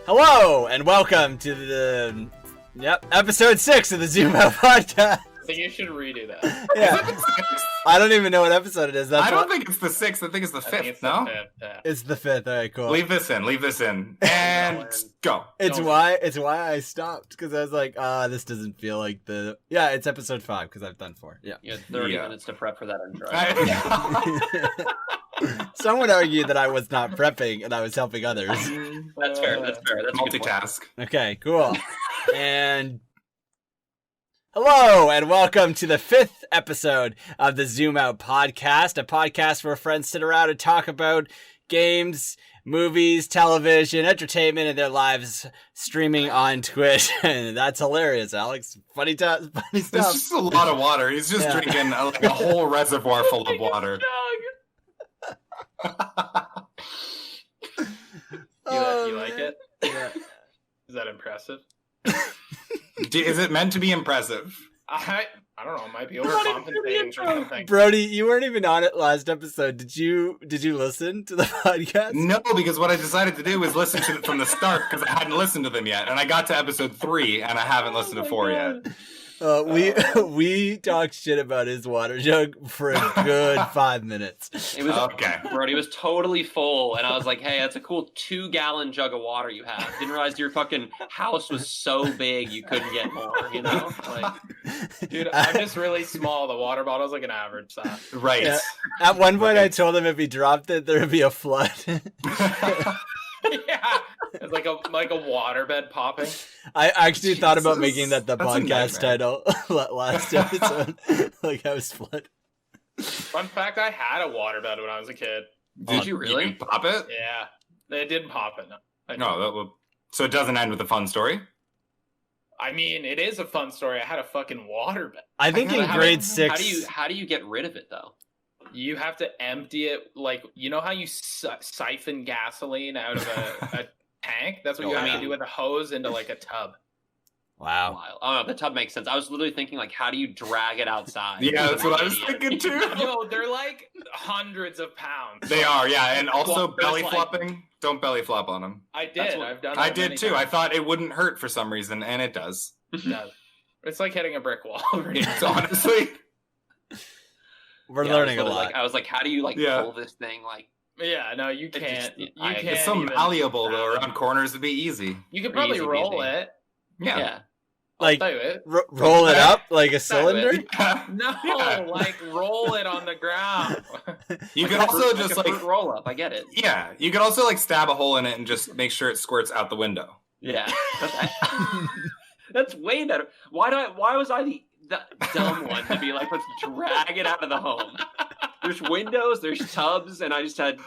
Hello, and welcome to the, episode 6 of the ZoomOut podcast. I think you should redo that. Yeah. I don't even know what episode it is. I don't think it's the 6th. I think it's the 5th, no? It's the 5th. All right, cool. Leave this in. And go. It's why I stopped, because I was like, this doesn't feel like the... Yeah, it's episode 5, because I've done 4. Yeah. You had 30 minutes to prep for that intro. Some would argue that I was not prepping, and I was helping others. That's fair. That's Multitask. Okay, cool. And... Hello, and welcome to the 5th episode of the ZoomOut podcast, a podcast where friends sit around and talk about games, movies, television, entertainment, and their lives streaming on Twitch. And that's hilarious, Alex. Funny stuff. It's just a lot of water. He's just drinking a whole reservoir full of water. You like it? Yeah. Is that impressive? Is it meant to be impressive? I don't know. It might be overcompensating for something. Brody, you weren't even on it last episode. Did you listen to the podcast? No, because what I decided to do was listen to it from the start because I hadn't listened to them yet, and I got to episode 3 and I haven't listened to 4 yet. We talked shit about his water jug for a good 5 minutes. It was okay. Brody was totally full, and I was like, "Hey, that's a cool 2-gallon jug of water you have." Didn't realize your fucking house was so big you couldn't get more. You know, like, dude, I'm just really small. The water bottle's like an average size. Right. Yeah. At one point, I told him if he dropped it, there would be a flood. Yeah, it's like a waterbed popping. I actually thought about making that the That's a podcast title last episode. Like I was flood. Fun fact: I had a waterbed when I was a kid. Did you really? You pop it? Yeah, it didn't pop it. No. So it doesn't end with a fun story? I mean, it is a fun story. I had a fucking waterbed. I think in grade 6. How do you get rid of it though? You have to empty it, like, you know how you siphon gasoline out of a tank? That's what you have to do with a hose into, like, a tub. Wow. Oh, the tub makes sense. I was literally thinking, like, how do you drag it outside? Yeah, that's what I was thinking, too. Yo, they're, like, hundreds of pounds. They are, yeah, and also belly like, flopping. Don't belly flop on them. I did. I've done that I did, too. Times. I thought it wouldn't hurt for some reason, and it does. It does. It's like hitting a brick wall. It's honestly... We're learning a lot. I was like, how do you pull this thing? Like, yeah, no, you can't. It's so malleable though. Around corners would be easy. You could probably roll it. Yeah. Like I'll do it. Roll it up like a cylinder. No, like roll it on the ground. You could also just like roll up. I get it. Yeah, you could also like stab a hole in it and just make sure it squirts out the window. Yeah, that's way better. Why was I the dumb one to be like, let's drag it out of the home? There's windows, there's tubs, and I just had.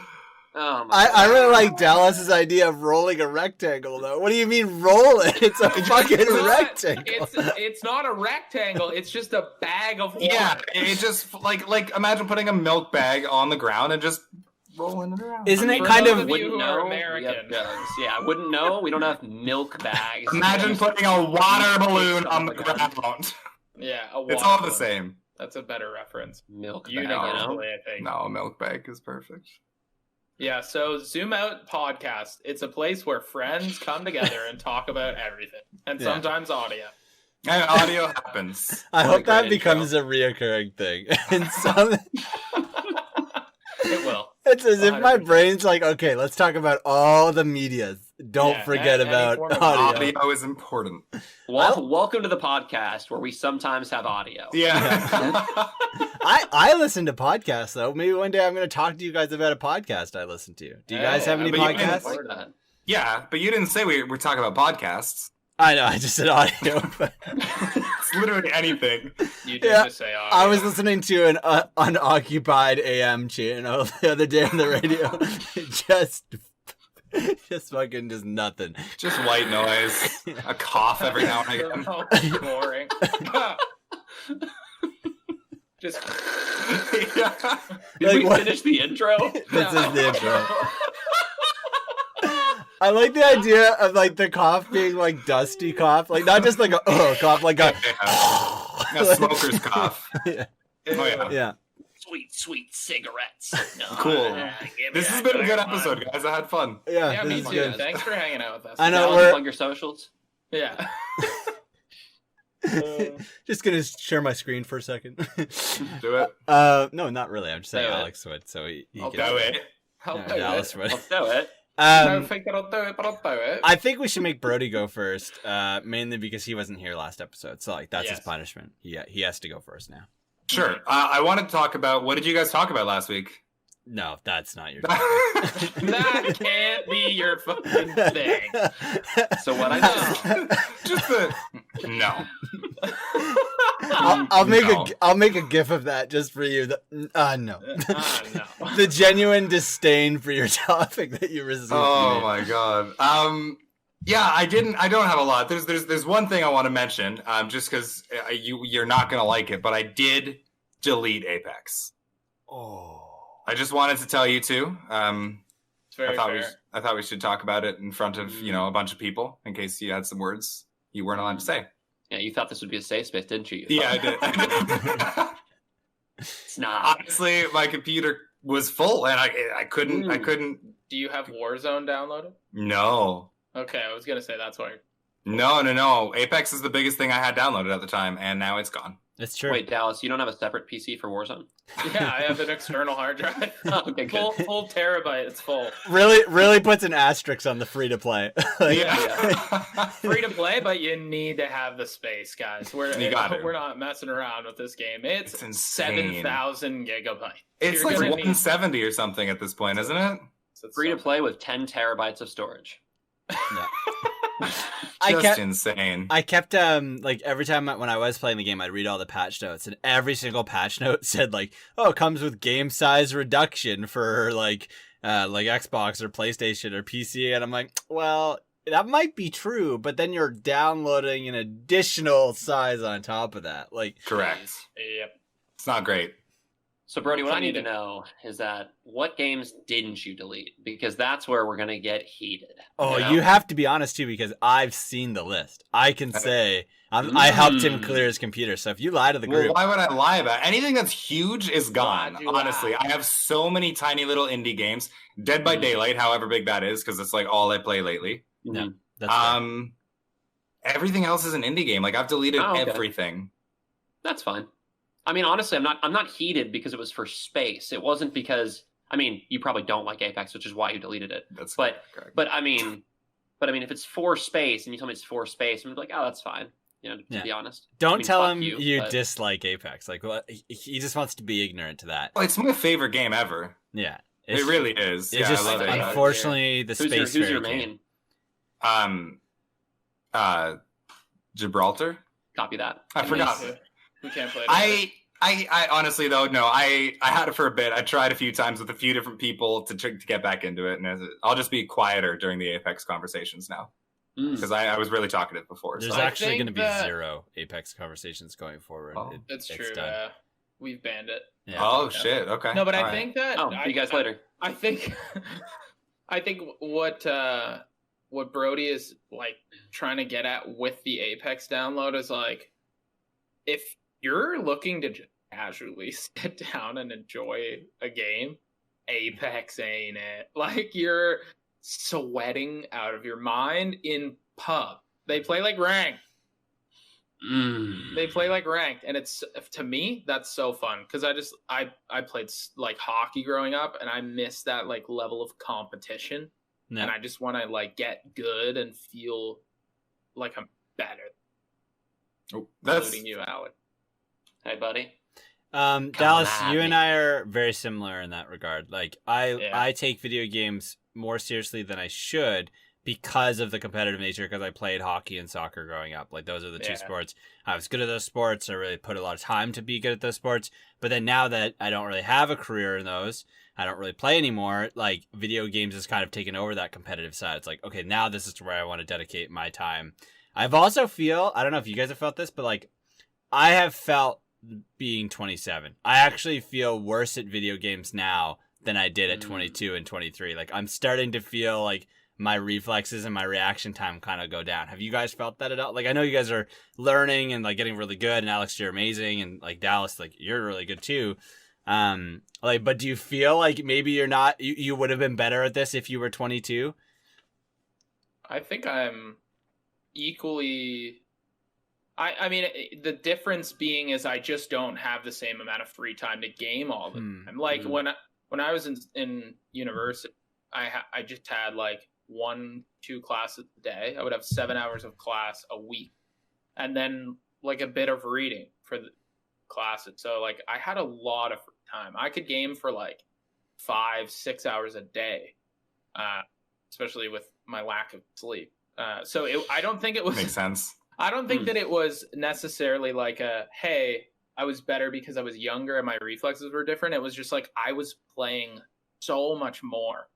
Oh my God. I really like Dallas's idea of rolling a rectangle, though. What do you mean roll it? It's a fucking rectangle. It's not a rectangle. It's just a bag of water. Yeah, it just like imagine putting a milk bag on the ground and just rolling it around. Isn't it kind of? Wouldn't know. American. Yeah, I wouldn't know. We don't have milk bags. Imagine putting a water balloon on the ground. Yeah, it's all the same. That's a better reference. Milk bag, Universally, I think. No, a milk bag is perfect. Yeah, so ZoomOut podcast. It's a place where friends come together and talk about everything, and sometimes audio. And audio happens. I hope that becomes a reoccurring thing. And some... It will. It's as if my brain's like, okay, let's talk about all the medias. Don't forget about audio. Audio is important. Welcome to the podcast where we sometimes have audio. Yeah. I listen to podcasts, though. Maybe one day I'm going to talk to you guys about a podcast I listen to. Do you guys have any podcasts? Yeah, but you didn't say we were talking about podcasts. I know, I just said audio. But... It's literally anything. You did just say audio. I was listening to an unoccupied AM channel the other day on the radio. Just fucking just nothing. Just white noise. A cough every now and again. Oh, boring. Just Did we finish the intro? This is the intro. I like the idea of like the cough being like dusty cough, like not just like a cough, like a a smoker's cough. Yeah. Oh yeah. Yeah. sweet cigarettes. No, Cool. give me This has that been a good dark one. episode, guys. I had fun. Yeah, me this is too. good. Thanks for hanging out with us. I know Now we're- plug your socials. Yeah. Just gonna share my screen for a second. Do it. No, not really. I'm just saying Do it. Alex would, so he I'll can Do it. I'll Yeah, do Dallas it. would. Let's do it. I Um, don't think that I'll do it, but I'll do it. I think we should make Brody go first, mainly because he wasn't here last episode. So like that's his Yes. punishment. He has to go first now. Sure. I wanted to talk about, what did you guys talk about last week? No, that's not your. That can't be your fucking thing. So what I know. Just the no. I'll make No. I'll make a gif of that just for you. No. No. The genuine disdain for your topic that you received. Oh my god. Yeah, I don't have a lot. There's one thing I want to mention, just because you're not gonna like it, but I did delete Apex. Oh. I just wanted to tell you too. It's very fair. I thought we should talk about it in front of a bunch of people in case you had some words you weren't allowed to say. Yeah, you thought this would be a safe space, didn't you? Yeah, I did. It's not. Honestly, my computer was full, and I couldn't. I couldn't. Do you have Warzone downloaded? No. Okay, I was gonna say that's why. No. Apex is the biggest thing I had downloaded at the time, and now it's gone. It's true. Wait, Dallas, you don't have a separate PC for Warzone? Yeah, I have an external hard drive. Okay, good. Full terabyte. It's full. Really puts an asterisk on the free to play. Free to play, but you need to have the space, guys. We're not messing around with this game. It's insane. 7,000 gigabytes. It's You're like gonna 170 or something at this point, isn't it? So it's Free to play with 10 terabytes of storage. Just insane. I kept like every time when I was playing the game, I'd read all the patch notes, and every single patch note said like, "Oh, it comes with game size reduction for like Xbox or PlayStation or PC," and I'm like, well, that might be true, but then you're downloading an additional size on top of that, like. Correct. Yep. It's not great. So, Brody, what I need to Something know is that what games didn't you delete? Because that's where we're going to get heated. Oh, you know? you have to be honest too, because I've seen the list. I can say I helped him clear his computer. So if you lie to the Well, group, why would I lie about it? Anything that's huge is gone? Why'd you Honestly, lie? I have so many tiny little indie games. Dead by Daylight, however big that is, because it's like all I play lately. no, that's fair. Everything else is an indie game. Like I've deleted Oh, okay. everything. That's fine. I mean, honestly, I'm not heated because it was for space. It wasn't because, I mean, you probably don't like Apex, which is why you deleted it. That's But- correct. But I mean, if it's for space and you tell me it's for space, I'm like, oh, that's fine. You know, to be honest. Don't I mean, tell fuck him you, you but- dislike Apex. Like, well, he just wants to be ignorant to that. Oh, it's my favorite game ever. Yeah, It really is. It's Yeah, just I love it. unfortunately the Who's space. your fairy main? Gibraltar. Copy that. I forgot. We can't play. I honestly though no, I had it for a bit. I tried a few times with a few different people to get back into it, and I'll just be quieter during the Apex conversations now because I was really talkative before. There's So. actually going to think be that- 0 Apex conversations going forward. Oh. That's it's true. done. We've banned it. Yeah. Oh shit! Okay. No, but All I right. think that. Oh, see you guys later. I think what Brody is like trying to get at with the Apex download is like, if you're looking to just casually sit down and enjoy a game, Apex ain't it. Like you're sweating out of your mind in pub. They play like ranked. They play like ranked, and it's, to me, that's so fun because I played like hockey growing up, and I miss that like level of competition, No. and I just want to like get good and feel like I'm better. Oh, that's Including you, Alec. Hey, buddy. Dallas, at you and me. I are very similar in that regard. Like Yeah. I take video games more seriously than I should because of the competitive nature, because I played hockey and soccer growing up. Like those are the two Yeah. sports. I was good at those sports. I really put a lot of time to be good at those sports. But then now that I don't really have a career in those, I don't really play anymore, like video games has kind of taken over that competitive side. It's like, okay, now this is where I want to dedicate my time. I've also I don't know if you guys have felt this, but like I have felt being 27. I actually feel worse at video games now than I did at 22 and 23. Like I'm starting to feel like my reflexes and my reaction time kind of go down. Have you guys felt that at all? Like I know you guys are learning and like getting really good, and Alex, you're amazing, and like Dallas, like you're really good too. Like, but do you feel like maybe you're not, you would have been better at this if you were 22? I think I'm equally. I mean, the difference being is I just don't have the same amount of free time to game all the time. Like when I was in university, I just had like 1-2 classes a day. I would have 7 hours of class a week, and then like a bit of reading for the classes. So like I had a lot of free time. I could game for like 5-6 hours a day, especially with my lack of sleep. So I don't think it was makes sense. I don't think that it was necessarily like hey, I was better because I was younger and my reflexes were different. It was just like I was playing so much more.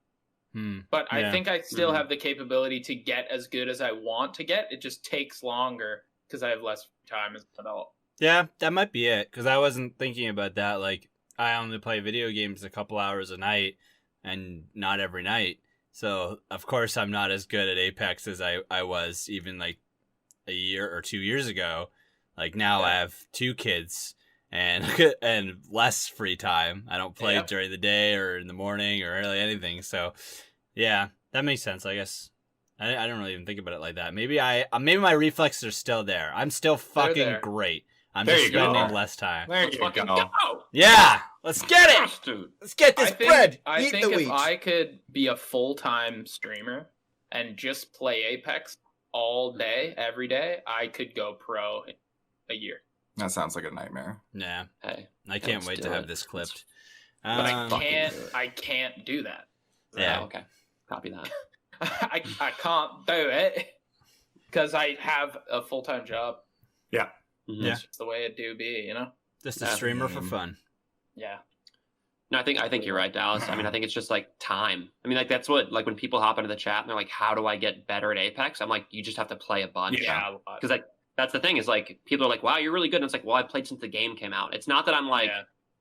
But I think I still have the capability to get as good as I want to get. It just takes longer because I have less time as an adult. Yeah, that might be it. Because I wasn't thinking about that. Like, I only play video games a couple hours a night and not every night. So, of course, I'm not as good at Apex as I was even like a year or 2 years ago. Like now I have 2 kids and less free time. I don't play during the day or in the morning or really anything. So yeah, that makes sense. I guess I don't really even think about it like that. Maybe my reflexes are still there. I'm still fucking great. I'm just spending less time. There you go. Yeah, let's get it. Let's get this bread. I think if I could be a full-time streamer and just play Apex all day, every day, I could go pro in a year. That sounds like a nightmare. Yeah. Hey, I can't wait to have this clipped. But I can't do that. Yeah. Oh, okay. Copy that. I can't do it because I have a full-time job. Yeah. Yeah. It's just the way it do be, you know? Just a streamer for fun. Yeah. No, I think you're right, Dallas. I mean, I think it's just like time. I mean, like that's what, like when people hop into the chat and they're like, how do I get better at Apex? I'm like, you just have to play a bunch. Yeah. Because like that's the thing is like people are like, wow, you're really good. And it's like, well, I played since the game came out. It's not that I'm like,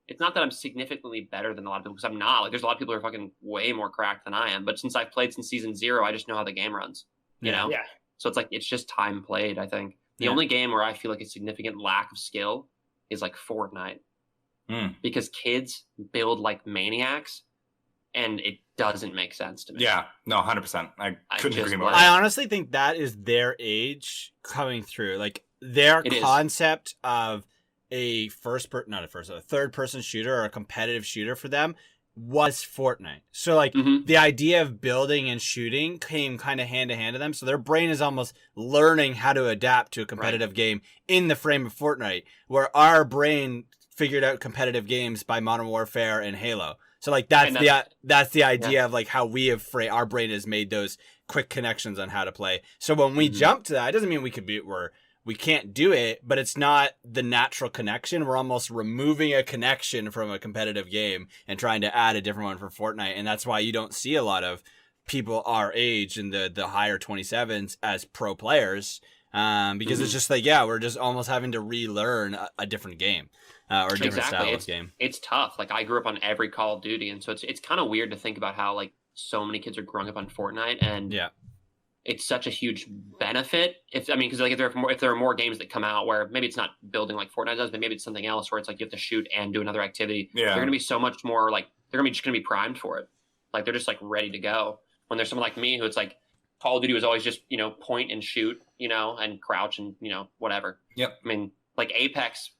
it's not that I'm significantly better than a lot of people because I'm not. Like there's a lot of people who are fucking way more cracked than I am. But since I've played since season 0, I just know how the game runs. You know? Yeah. So it's like, it's just time played, I think. The only game where I feel like a significant lack of skill is like Fortnite. Because kids build like maniacs and it doesn't make sense to me. Yeah, no, 100%. I couldn't agree more. I honestly think that is their age coming through. Like their concept of a third person shooter or a competitive shooter for them was Fortnite. So like the idea of building and shooting came kind of hand to hand to them. So their brain is almost learning how to adapt to a competitive game in the frame of Fortnite, where our brain figured out competitive games by Modern Warfare and Halo. So like that's the idea of like how we have our brain has made those quick connections on how to play. So when we jump to that, it doesn't mean we can't do it, but it's not the natural connection. We're almost removing a connection from a competitive game and trying to add a different one for Fortnite. And that's why you don't see a lot of people our age in the higher 27s as pro players. Because it's just like, we're just almost having to relearn a different game. Or a different style of game. It's tough. Like I grew up on every Call of Duty, and so it's kind of weird to think about how like so many kids are growing up on Fortnite, and it's such a huge benefit. Because like if there are more games that come out where maybe it's not building like Fortnite does, but maybe it's something else where it's like you have to shoot and do another activity. They're going to be so much more like they're just going to be primed for it. Like they're just like ready to go. When there's someone like me who it's like Call of Duty was always just point and shoot, and crouch and whatever. Yep. I mean like Apex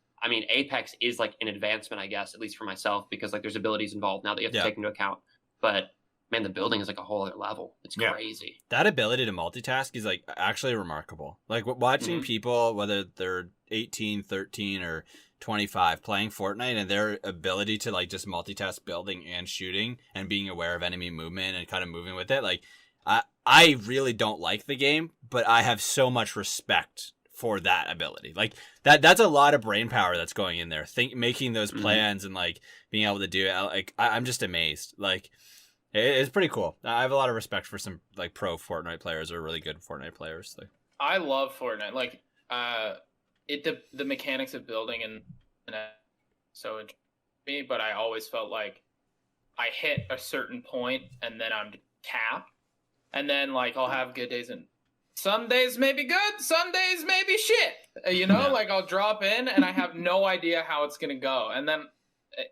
is like an advancement, I guess, at least for myself, because like there's abilities involved now that you have to take into account. But man, the building is like a whole other level. It's crazy. That ability to multitask is like actually remarkable. Like watching people, whether they're 18, 13, or 25, playing Fortnite and their ability to like just multitask building and shooting and being aware of enemy movement and kind of moving with it. Like I really don't like the game, but I have so much respect for that ability. Like that's a lot of brain power that's going in there, making those plans and like being able to do it. Like I'm just amazed. Like it's pretty cool. I have a lot of respect for some like pro Fortnite players or really good Fortnite players. Like I love Fortnite. Like the mechanics of building and so interesting me, but I always felt like I hit a certain point and then I'm capped, and then like I'll have good days and some days may be good, some days may be shit. Like I'll drop in and I have no idea how it's gonna go, and then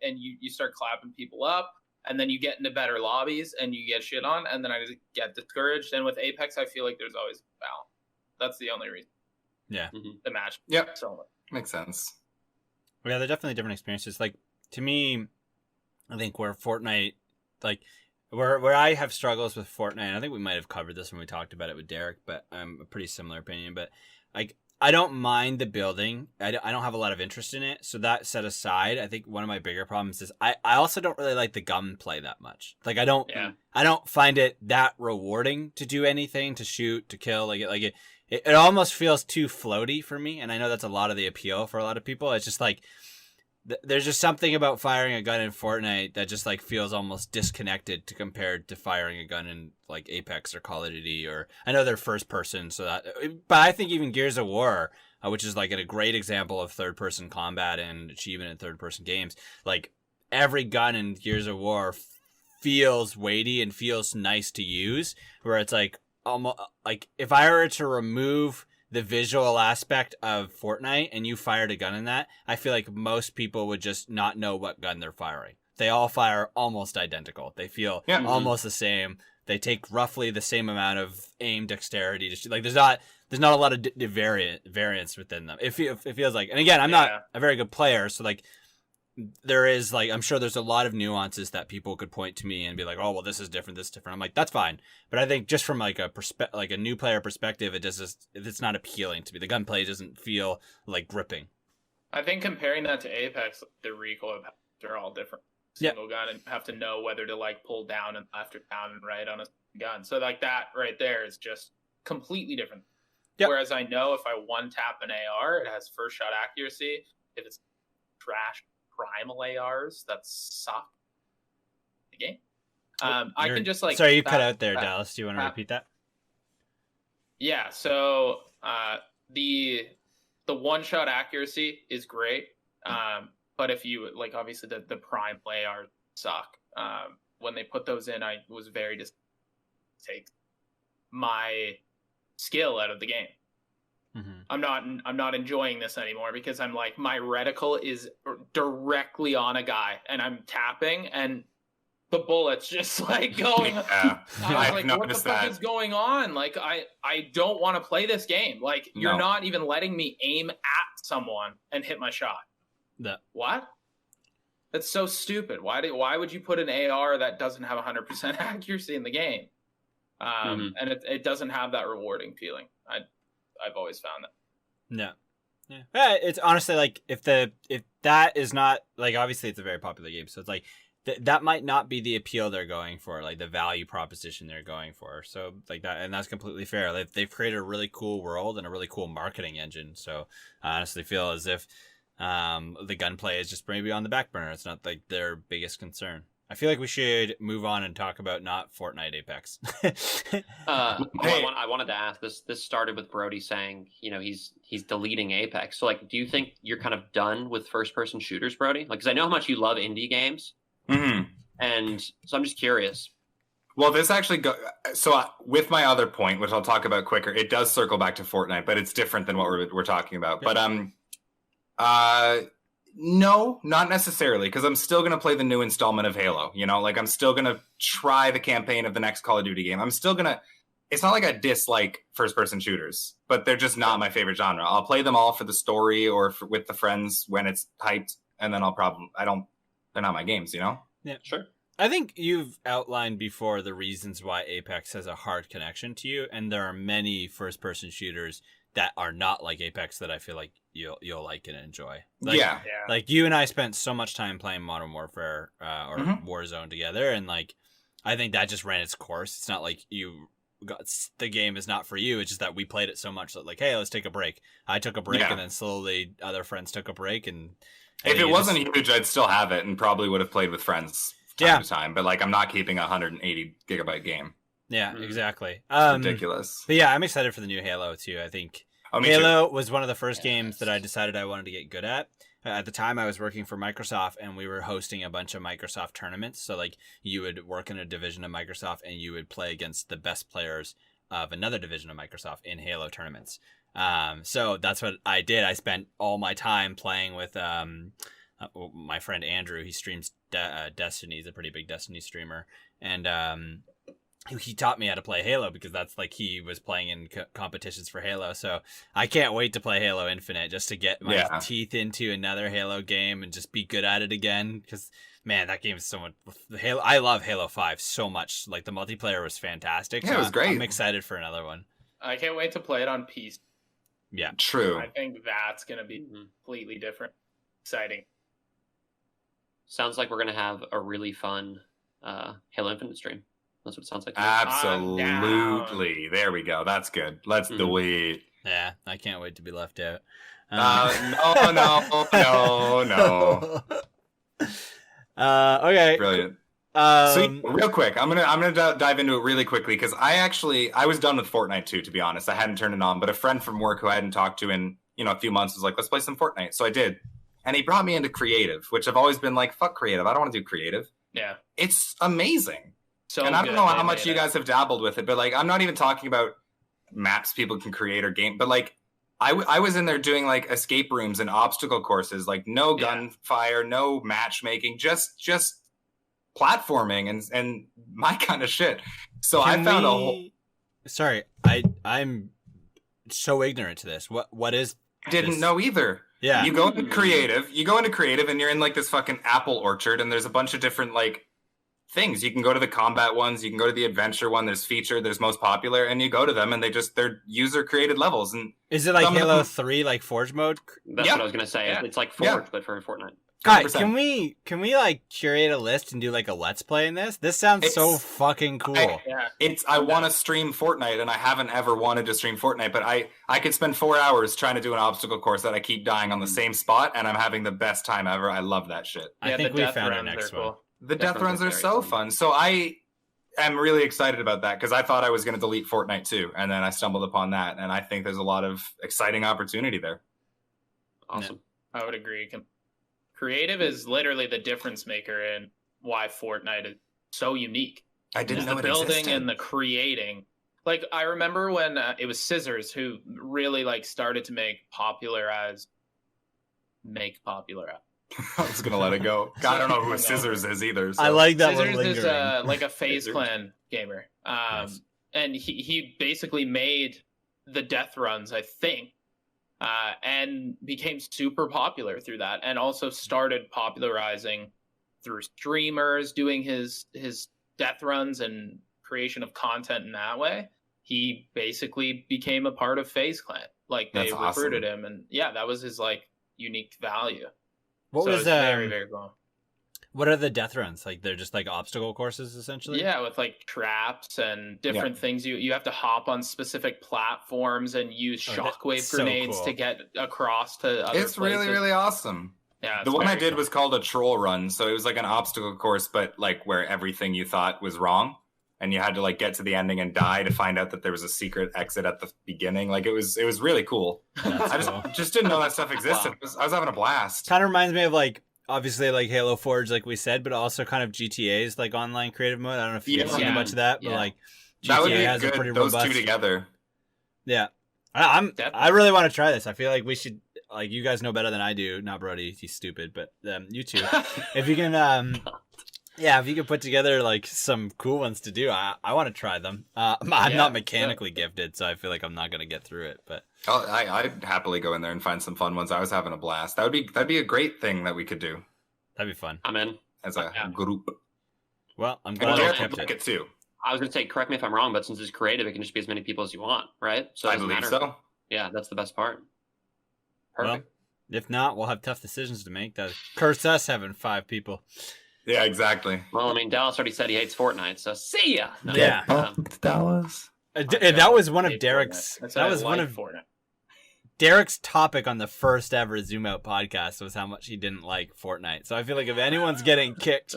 and you start clapping people up, and then you get into better lobbies and you get shit on, and then I just get discouraged. And with Apex, I feel like there's always a balance. That's the only reason. Yeah. The match. Yep. So Makes sense. Yeah, they're definitely different experiences. Like, to me, I think where Fortnite, like, where I have struggles with Fortnite, I think we might have covered this when we talked about it with Darik, but I'm a pretty similar opinion. But, like, I don't mind the building. I don't have a lot of interest in it. So that set aside, I think one of my bigger problems is I also don't really like the gunplay that much. Like, I don't find it that rewarding to do anything, to shoot, to kill. It almost feels too floaty for me. And I know that's a lot of the appeal for a lot of people. It's just like, there's just something about firing a gun in Fortnite that just like feels almost disconnected to compared to firing a gun in like Apex or Call of Duty, or I know they're first person, but I think even Gears of War, which is like a great example of third person combat and achievement in third person games, like every gun in Gears of War feels weighty and feels nice to use, where it's like almost like if I were to remove the visual aspect of Fortnite and you fired a gun in that, I feel like most people would just not know what gun they're firing. They all fire almost identical. They feel almost the same. They take roughly the same amount of aim dexterity. Like there's not a lot of variance within them. It feels like, and again, I'm not a very good player, so like there is like, I'm sure there's a lot of nuances that people could point to me and be like, oh, well, this is different, this is different. I'm like, that's fine. But I think just from like a new player perspective, it's not appealing to me. The gunplay doesn't feel like gripping. I think comparing that to Apex, the recoil, they're all different. Single gun, and have to know whether to like pull down and left or down and right on a gun. So like that right there is just completely different. Yep. Whereas I know if I one tap an AR, it has first shot accuracy. If it's trash primal ARs that suck the game. I can just like. Sorry, you cut out there, Dallas. Do you want to repeat that? Yeah. So the one shot accuracy is great. But if you like, obviously the prime AR suck. When they put those in, I was very take my skill out of the game. Mm-hmm. I'm not enjoying this anymore because I'm like, my reticle is directly on a guy and I'm tapping and the bullet's just like going. I was like, what the fuck is going on? Like, I don't want to play this game. Like, you're not even letting me aim at someone and hit my shot. No. What? That's so stupid. Why would you put an AR that doesn't have 100% accuracy in the game? And it doesn't have that rewarding feeling. I've always found that. No. Yeah. It's honestly like if that is not like, obviously it's a very popular game, so it's like that might not be the appeal they're going for, like the value proposition they're going for. So like that, and that's completely fair. They've created a really cool world and a really cool marketing engine. So I honestly feel as if the gunplay is just maybe on the back burner. It's not like their biggest concern. I feel like we should move on and talk about not Fortnite Apex. I wanted to ask this. This started with Brody saying, he's deleting Apex. So, like, do you think you're kind of done with first-person shooters, Brody? Like, because I know how much you love indie games, and so I'm just curious. Well, this actually with my other point, which I'll talk about quicker. It does circle back to Fortnite, but it's different than what we're talking about. Yeah. But no, not necessarily, because I'm still going to play the new installment of Halo. Like I'm still going to try the campaign of the next Call of Duty game. I'm still going to, it's not like I dislike first-person shooters, but they're just not my favorite genre. I'll play them all for the story or with the friends when it's hyped, and then they're not my games, Yeah, sure. I think you've outlined before the reasons why Apex has a hard connection to you, and there are many first-person shooters that are not like Apex that I feel like you'll like and enjoy. Like, like you and I spent so much time playing Modern Warfare or Warzone together, and like I think that just ran its course. It's not like the game is not for you. It's just that we played it so much that like, hey, let's take a break. I took a break, and then slowly other friends took a break. And if it wasn't huge, I'd still have it and probably would have played with friends time to time. But like, I'm not keeping a 180 gigabyte game. Yeah, exactly. Ridiculous. But yeah, I'm excited for the new Halo too. I think Halo was one of the first games that I decided I wanted to get good at. At the time, I was working for Microsoft, and we were hosting a bunch of Microsoft tournaments. So like, you would work in a division of Microsoft, and you would play against the best players of another division of Microsoft in Halo tournaments. So that's what I did. I spent all my time playing with my friend Andrew, he streams Destiny. He's a pretty big Destiny streamer, and he taught me how to play Halo because that's like he was playing in competitions for Halo. So I can't wait to play Halo Infinite just to get my teeth into another Halo game and just be good at it again. Because man, that game is so much. I love Halo 5 so much. Like the multiplayer was fantastic. Yeah, it was great. I'm excited for another one. I can't wait to play it on PC. Yeah, true. I think that's gonna be completely different, exciting. Sounds like we're gonna have a really fun Halo Infinite stream. That's what it sounds like. Absolutely. There we go. That's good. Let's do it. Yeah, I can't wait to be left out. No. Okay. Brilliant. So real quick, I'm gonna dive into it really quickly because I was done with Fortnite too, to be honest. I hadn't turned it on, but a friend from work who I hadn't talked to in a few months was like, let's play some Fortnite. So I did. And he brought me into creative, which I've always been like, fuck creative. I don't want to do creative. Yeah. It's amazing. So and I don't know how much you guys have dabbled with it, but like I'm not even talking about maps people can create or game, but like I was in there doing like escape rooms and obstacle courses, like no gunfire, no matchmaking, just platforming and my kind of shit. So I found a whole. Sorry, I'm so ignorant to this. What is? I didn't know either. Yeah. You go into creative, and you're in like this fucking apple orchard, and there's a bunch of different like things. You can go to the combat ones, you can go to the adventure one, there's feature, there's most popular, and you go to them and they're user created levels. And is it like Halo 3 like Forge mode? That's what I was gonna say. Yeah. It's like Forge but for Fortnite. God, can we like curate a list and do like a let's play in this? This sounds so fucking cool. I want to stream Fortnite, and I haven't ever wanted to stream Fortnite, but I could spend 4 hours trying to do an obstacle course that I keep dying on the same spot, and I'm having the best time ever. I love that shit. I think we found our next one. The death runs are so fun. So I am really excited about that because I thought I was going to delete Fortnite too, and then I stumbled upon that, and I think there's a lot of exciting opportunity there. Awesome. I would agree. Creative is literally the difference maker in why Fortnite is so unique. I didn't know the it building existed. And the creating. Like I remember when it was Scissors who really like started to make popular. I was gonna let it go. God, I don't know who Scissors is either. So. I like that. Scissors is like a FaZe Clan gamer, nice. And he basically made the death runs, I think. And became super popular through that, and also started popularizing through streamers doing his death runs and creation of content in that way. He basically became a part of FaZe Clan. Like they recruited him, and that was his like unique value. What was very, very cool. What are the death runs? Like they're just like obstacle courses essentially? Yeah, with like traps and different things. You have to hop on specific platforms and use shockwave grenades to get across to other places. It's really, really awesome. Yeah, the one I did was called a troll run. So it was like an obstacle course, but like where everything you thought was wrong. And you had to like get to the ending and die to find out that there was a secret exit at the beginning. Like it was really cool. I just didn't know that stuff existed. Wow. I was having a blast. Kind of reminds me of like, obviously like Halo Forge, like we said, but also kind of GTA's like online creative mode. I don't know if you've seen much of that, but like GTA has a pretty robust. Those two together. Yeah, I really want to try this. I feel like we should. Like you guys know better than I do. Not Brody, he's stupid, but you two. If you can, if you can put together like some cool ones to do, I want to try them. I'm not mechanically gifted, so I feel like I'm not gonna get through it. But I'd happily go in there and find some fun ones. I was having a blast. That'd be a great thing that we could do. That'd be fun. I'm in as a group. Well, I'm glad I kept it too. I was gonna say, correct me if I'm wrong, but since it's creative, it can just be as many people as you want, right? So I believe so. Yeah, that's the best part. Perfect. Well, if not, we'll have tough decisions to make. That curse us having 5 people. Yeah, exactly. Well, I mean, Dallas already said he hates Fortnite, so see ya. No, Dallas. That was one of Darik's. That was one of Fortnite. Derek's topic on the first ever ZoomOut podcast was how much he didn't like Fortnite. So I feel like if anyone's getting kicked,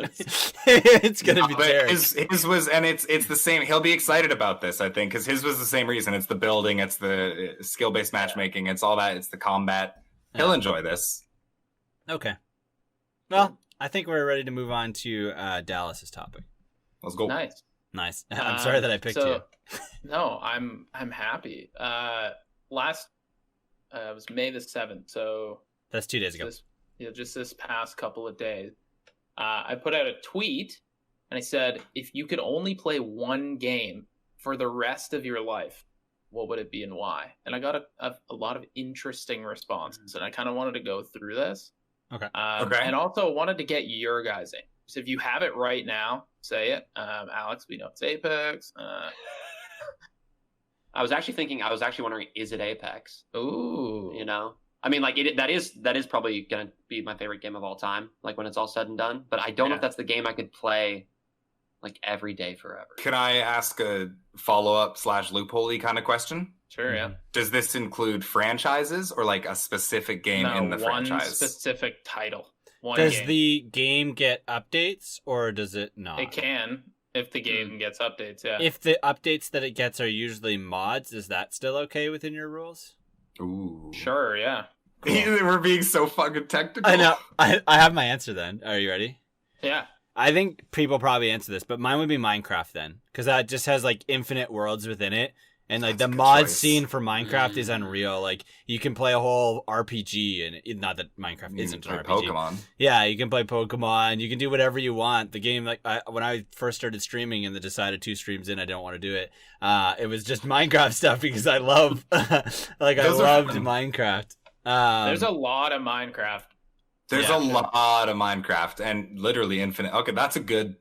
it's gonna be Derek. His was, and it's the same. He'll be excited about this, I think, because his was the same reason. It's the building, it's the skill-based matchmaking, it's all that. It's the combat. He'll enjoy this. Okay. Well, I think we're ready to move on to Dallas's topic. Let's go. Nice. I'm sorry that I picked you. No, I'm happy. It was May the 7th, so that's 2 days ago. just this past couple of days. I put out a tweet and I said, if you could only play one game for the rest of your life, what would it be and why? And I got a lot of interesting responses, and I kind of wanted to go through this. Okay. And also wanted to get your guys in. So if you have it right now, say it. Alex, we know it's Apex. I was actually wondering, is it Apex? Ooh. You know? I mean, like, that is probably going to be my favorite game of all time, like, when it's all said and done. But I don't know if that's the game I could play, like, every day forever. Can I ask a follow-up / loophole-y kind of question? Sure, yeah. Does this include franchises or, like, a specific game in the franchise? One specific title. Does the game get updates, or does it not? It can, if the game gets updates, yeah. If the updates that it gets are usually mods, is that still okay within your rules? Ooh. Sure, yeah. Cool. We're being so fucking technical. I know. I have my answer then. Are you ready? Yeah. I think people probably answer this, but mine would be Minecraft then. Because that just has, like, infinite worlds within it. And, like, the mod scene for Minecraft is unreal. Like, you can play a whole RPG, and not that Minecraft isn't an RPG. Pokemon. Yeah, you can play Pokemon. You can do whatever you want. The game, like, when I first started streaming and decided 2 streams in, I don't want to do it. It was just Minecraft stuff because I love, like, I loved Minecraft. There's a lot of Minecraft. There's a lot of Minecraft and literally infinite. Okay, that's a good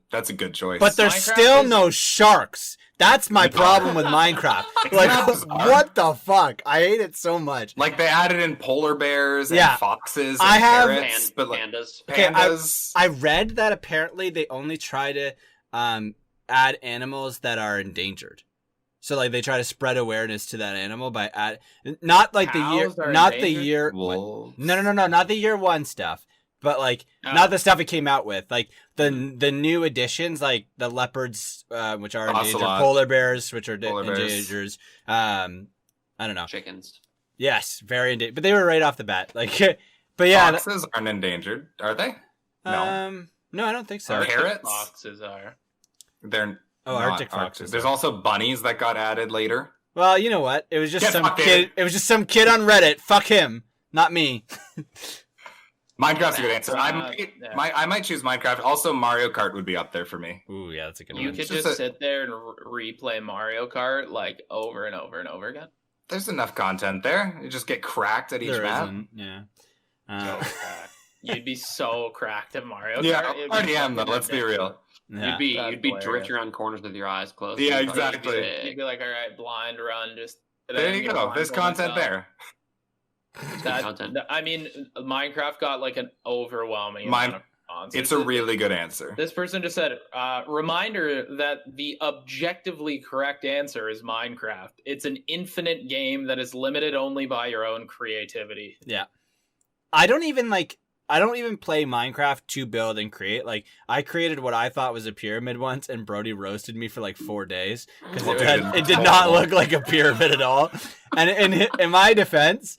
choice. But there's still no sharks. That's my problem with Minecraft. Like, what the fuck? I hate it so much. Like, they added in polar bears and foxes and parrots, but like, pandas. Okay, I read that apparently they only try to add animals that are endangered. So, like, they try to spread awareness to that animal by not the year wolves. No, not the year 1 stuff, but like not the stuff it came out with, like the new additions, like the leopards, which are endangered, polar bears, which are endangered. I don't know, chickens. Yes, very endangered, but they were right off the bat, like. But yeah, foxes aren't endangered, are they? No, I don't think so. Parrots, foxes are. They're. Arctic foxes. There's also bunnies that got added later. Well, you know what? It was just some kid. It was just some kid on Reddit. Fuck him, not me. Minecraft's a good answer. I might choose Minecraft. Also, Mario Kart would be up there for me. Ooh, yeah, that's a good one. You could just sit there and replay Mario Kart like over and over and over again. There's enough content there. You just get cracked at each map. Yeah. You'd be so cracked at Mario Kart. Yeah, I already am though. Let's be real. Yeah. You'd be drifting around corners with your eyes closed. Yeah, exactly. You'd be like, all right, blind run. Just there you go. There's content there. I mean, Minecraft got like an overwhelming amount of responses. It's a really good answer. This person just said, reminder that the objectively correct answer is Minecraft. It's an infinite game that is limited only by your own creativity. Yeah. I don't even play Minecraft to build and create. Like, I created what I thought was a pyramid once, and Brody roasted me for like 4 days because it did not look like a pyramid at all. And in my defense,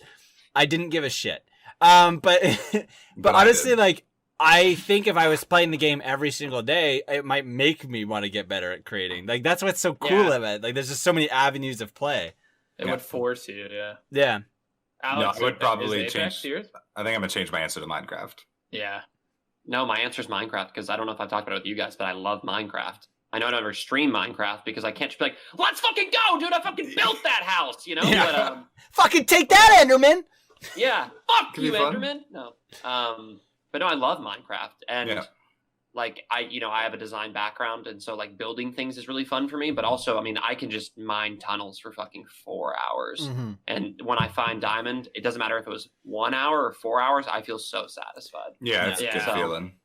I didn't give a shit. But honestly, like, I think if I was playing the game every single day, it might make me want to get better at creating. Like, that's what's so cool of it. Like, there's just so many avenues of play. It would force you, yeah. Yeah. Alex, I would probably change. Yours? I think I'm gonna change my answer to Minecraft. Yeah. No, my answer is Minecraft because I don't know if I've talked about it with you guys, but I love Minecraft. I know I never stream Minecraft because I can't just be like, let's fucking go, dude! I fucking built that house, you know? Yeah. But, fucking take that, Enderman! Yeah, fuck you, Enderman! No. But no, I love Minecraft. And like, I have a design background, and so like building things is really fun for me, but also, I mean, I can just mine tunnels for fucking 4 hours. Mm-hmm. And when I find diamond, it doesn't matter if it was 1 hour or 4 hours, I feel so satisfied. Yeah, it's a good feeling.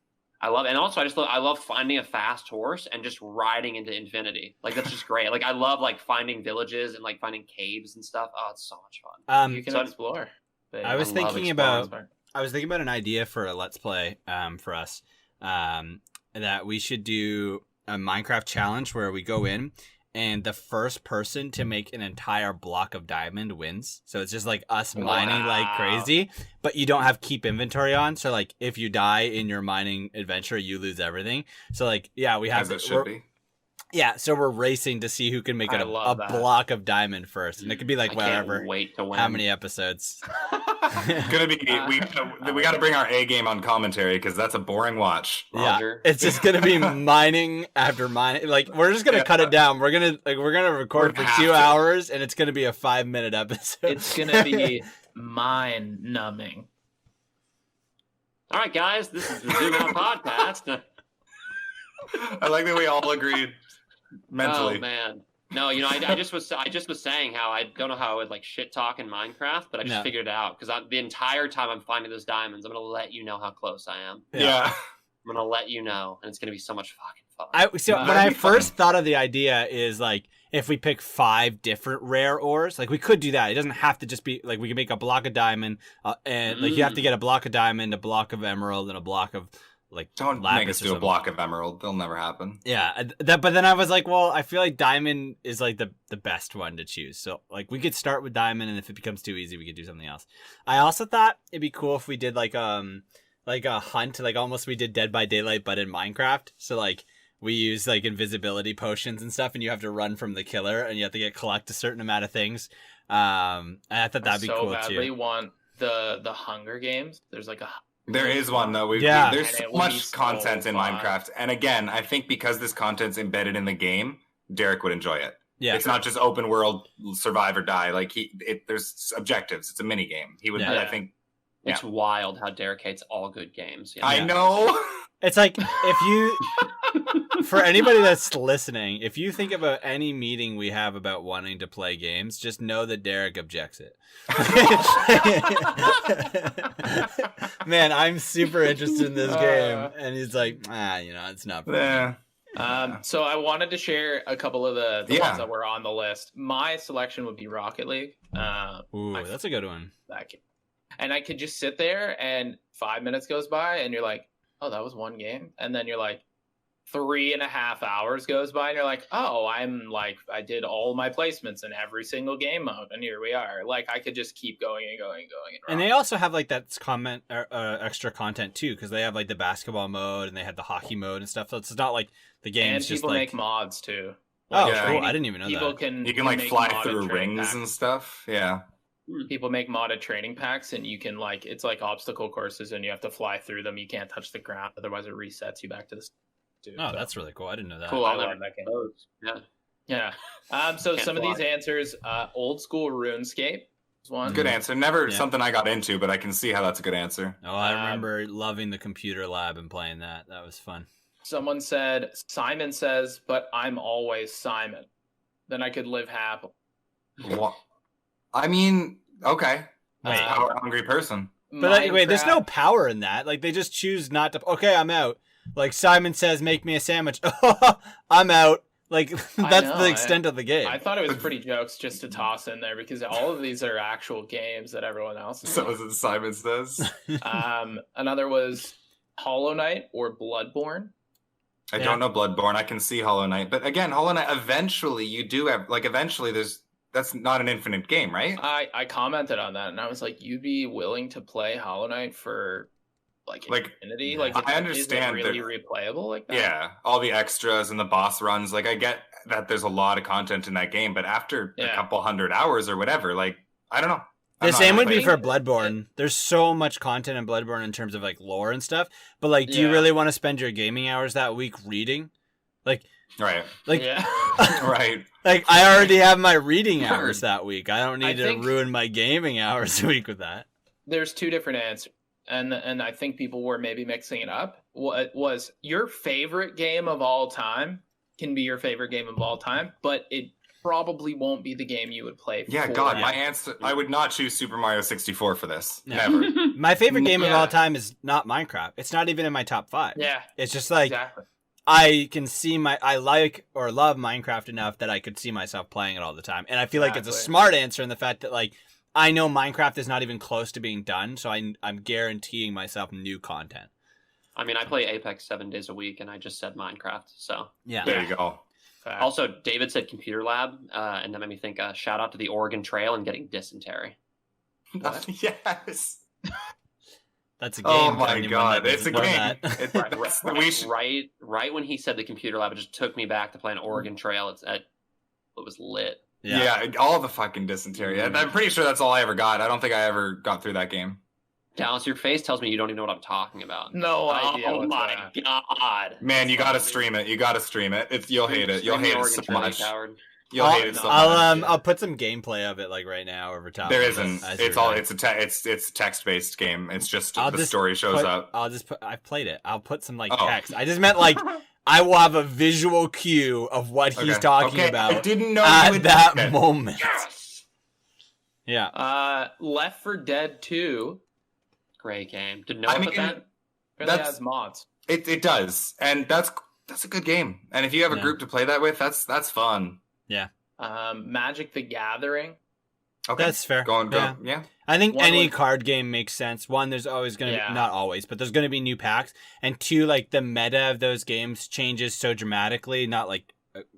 I love, and also I love finding a fast horse and just riding into infinity. Like, that's just great. Like, I love like finding villages and like finding caves and stuff. Oh, it's so much fun. You can explore. I was thinking about an idea for a Let's Play for us. That we should do a Minecraft challenge where we go in and the first person to make an entire block of diamond wins. So it's just like us mining like crazy, but you don't have keep inventory on. So like if you die in your mining adventure, you lose everything. So like, yeah, we have as it should be. Yeah, so we're racing to see who can make I a love that. block of diamond first, and it could be like I whatever. can't wait to win. How many episodes? Gonna be we got to bring our A game on commentary because that's a boring watch. Roger. Yeah, it's just gonna be mining after mining. Like we're just gonna cut it down. We're gonna record for 2 hours, and it's gonna be a 5-minute episode. It's gonna be mind numbing. All right, guys, this is the ZoomOut podcast. I like that we all agreed mentally. Oh man, no, I just was saying how I don't know how I would like shit talk in Minecraft, but I just figured it out because the entire time I'm finding those diamonds, I'm gonna let you know how close I am. Yeah. I'm gonna let you know, and it's gonna be so much fucking fun. When I first thought of the idea is like if we pick 5 different rare ores, like we could do that. It doesn't have to just be like we can make a block of diamond, and like you have to get a block of diamond, a block of emerald, and a block of like don't make us do a block of emerald. They'll never happen. Yeah, but then I was like, well, I feel like diamond is like the best one to choose. So like we could start with diamond, and if it becomes too easy, we could do something else. I also thought it'd be cool if we did like a hunt, like almost we did Dead by Daylight, but in Minecraft. So like we use like invisibility potions and stuff, and you have to run from the killer, and you have to collect a certain amount of things. And I thought that'd be cool too. I so badly want the Hunger Games. There's like a. There is one though. There's so much content in Minecraft, and again, I think because this content's embedded in the game, Darik would enjoy it. Yeah, it's not just open world survive or die. Like there's objectives. It's a mini game. He would. I think. It's wild how Darik hates all good games. I know. It's like if you, for anybody that's listening, if you think about any meeting we have about wanting to play games, just know that Darik objects it. Man, I'm super interested in this game, and he's like, it's not for me. So I wanted to share a couple of the ones that were on the list. My selection would be Rocket League. That's a good one. And I could just sit there, and 5 minutes goes by, and you're like, oh, that was one game. And then you're like, 3.5 hours goes by, and you're like, oh, I did all my placements in every single game mode, and here we are. Like, I could just keep going and going and going. And they also have like that extra content too, because they have like the basketball mode and they have the hockey mode and stuff. So it's not like the game's just like. And people make mods too. Like, cool! I didn't even know that. You can like fly through rings and stuff. Yeah. People make modded training packs, and you can it's like obstacle courses, and you have to fly through them. You can't touch the ground, otherwise it resets you back to the. That's really cool. I didn't know that. Cool. I love that game. Yeah. So some of these answers, old school RuneScape is one. Good answer. Never something I got into, but I can see how that's a good answer. Oh, I remember loving the computer lab and playing that. That was fun. Someone said Simon Says, but I'm always Simon. Then I could live happily. What? I mean, okay. That's a power-hungry person. But wait, there's no power in that. Like, they just choose not to... Okay, I'm out. Like, Simon Says, make me a sandwich. I'm out. Like, that's the extent of the game. I thought it was pretty jokes just to toss in there, because all of these are actual games that everyone else knows. So is it Simon Says? Another was Hollow Knight or Bloodborne. I don't know Bloodborne. I can see Hollow Knight. But again, Hollow Knight, eventually you do have... Like, eventually there's... That's not an infinite game, right? I commented on that, and I was like, you'd be willing to play Hollow Knight for infinity? Like, I understand is it really replayable like that? Yeah, all the extras and the boss runs. Like, I get that there's a lot of content in that game, but after a couple hundred hours or whatever, like, I don't know. The same would be for Bloodborne. There's so much content in Bloodborne in terms of like lore and stuff. But like, do you really want to spend your gaming hours that week reading? Like, right. Like, right. Like, I already have my reading hours that week. I don't need to ruin my gaming hours a week with that. There's two different answers, and I think people were maybe mixing it up. What was your favorite game of all time can be your favorite game of all time, but it probably won't be the game you would play. My answer, I would not choose Super Mario 64 for this. No. Never. My favorite game of all time is not Minecraft. It's not even in my top 5. Yeah. It's just like... Exactly. I can see I like or love Minecraft enough that I could see myself playing it all the time. And I feel like it's a smart answer in the fact that, like, I know Minecraft is not even close to being done, so I'm guaranteeing myself new content. I mean, I play Apex 7 days a week, and I just said Minecraft, so... Yeah. There you go. Also, David said Computer Lab, and that made me think, shout out to the Oregon Trail and getting dysentery. Yes! That's a game. Oh for my anyone god, that it's a doesn't know game. that. We should- Right when he said the computer lab, it just took me back to playing Oregon Trail. It was lit. Yeah, all the fucking dysentery. I'm pretty sure that's all I ever got. I don't think I ever got through that game. Dallas, your face tells me you don't even know what I'm talking about. No idea. Oh what's my that. god. Man, you gotta stream it. You gotta stream it. You'll hate it. You'll hate it so much. Coward. You'll hate it so much. I'll put some gameplay of it like right now over top. There of isn't. this as It's you're all. done. It's a text based game. It's just I'll the just story shows up. I've played it. I'll put some like Oh. text. I just meant like I will have a visual cue of what he's talking I about didn't know you at would that do it. moment. Yes! Yeah. Left 4 Dead 2. Great game. Did Noah put that? Really That's- has mods. It does, and that's a good game. And if you have a Yeah. group to play that with, that's fun. Magic the Gathering. Okay, That's fair. Go. Yeah. I think One any would- card game makes sense. One, there's always going to Yeah. be, not always, but there's going to be new packs. And two, like the meta of those games changes so dramatically, not like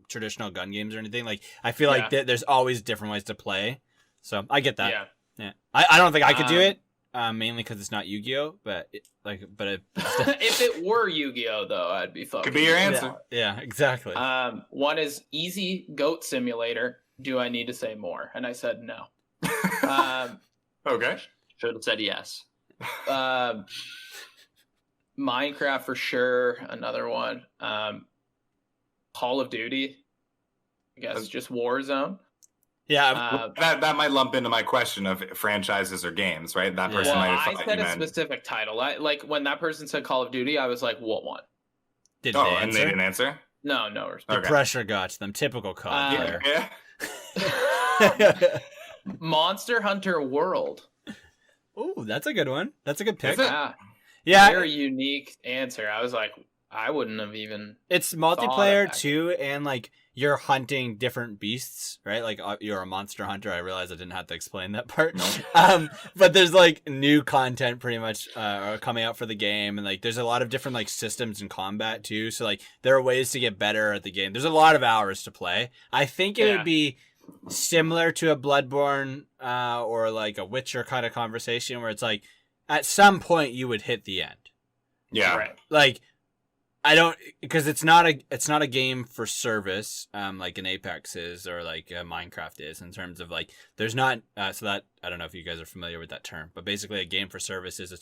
traditional gun games or anything. Like I feel like there's always different ways to play. So I get that. Yeah. I don't think I could do it, mainly because it's not Yu-Gi-Oh! But If it were Yu-Gi-Oh, though, I'd be fucking. Could be your answer. yeah, exactly. One is Easy Goat Simulator. Do I need to say more? And I said no. Okay. Should have said yes. Minecraft for sure. Another one. Call of Duty. I guess just Warzone. yeah, That might lump into my question of franchises or games, right? That person Well, might I have thought said you a meant. specific title. Like when that person said Call of Duty, I was like, what one? did Oh, they and they answer? didn't answer. No, no The response. Okay. pressure got to them. Typical COD Yeah. player. Yeah. Monster Hunter World. Ooh, that's a good one. That's a good pick. Is it? Yeah, Very unique answer. I was like, I wouldn't have even. it's Thought multiplayer of that. too, and like you're hunting different beasts, right? Like you're a monster hunter. I realized I didn't have to explain that part. But there's like new content pretty much coming out for the game, and like there's a lot of different like systems in combat too. So like there are ways to get better at the game. There's a lot of hours to play. I think it would be similar to a Bloodborne or like a Witcher kind of conversation where it's like at some point you would hit the end. Yeah. Right. Like I don't, because it's not a game for service like an Apex is or like a Minecraft is, in terms of like there's not so that I don't know if you guys are familiar with that term, but basically a game for service is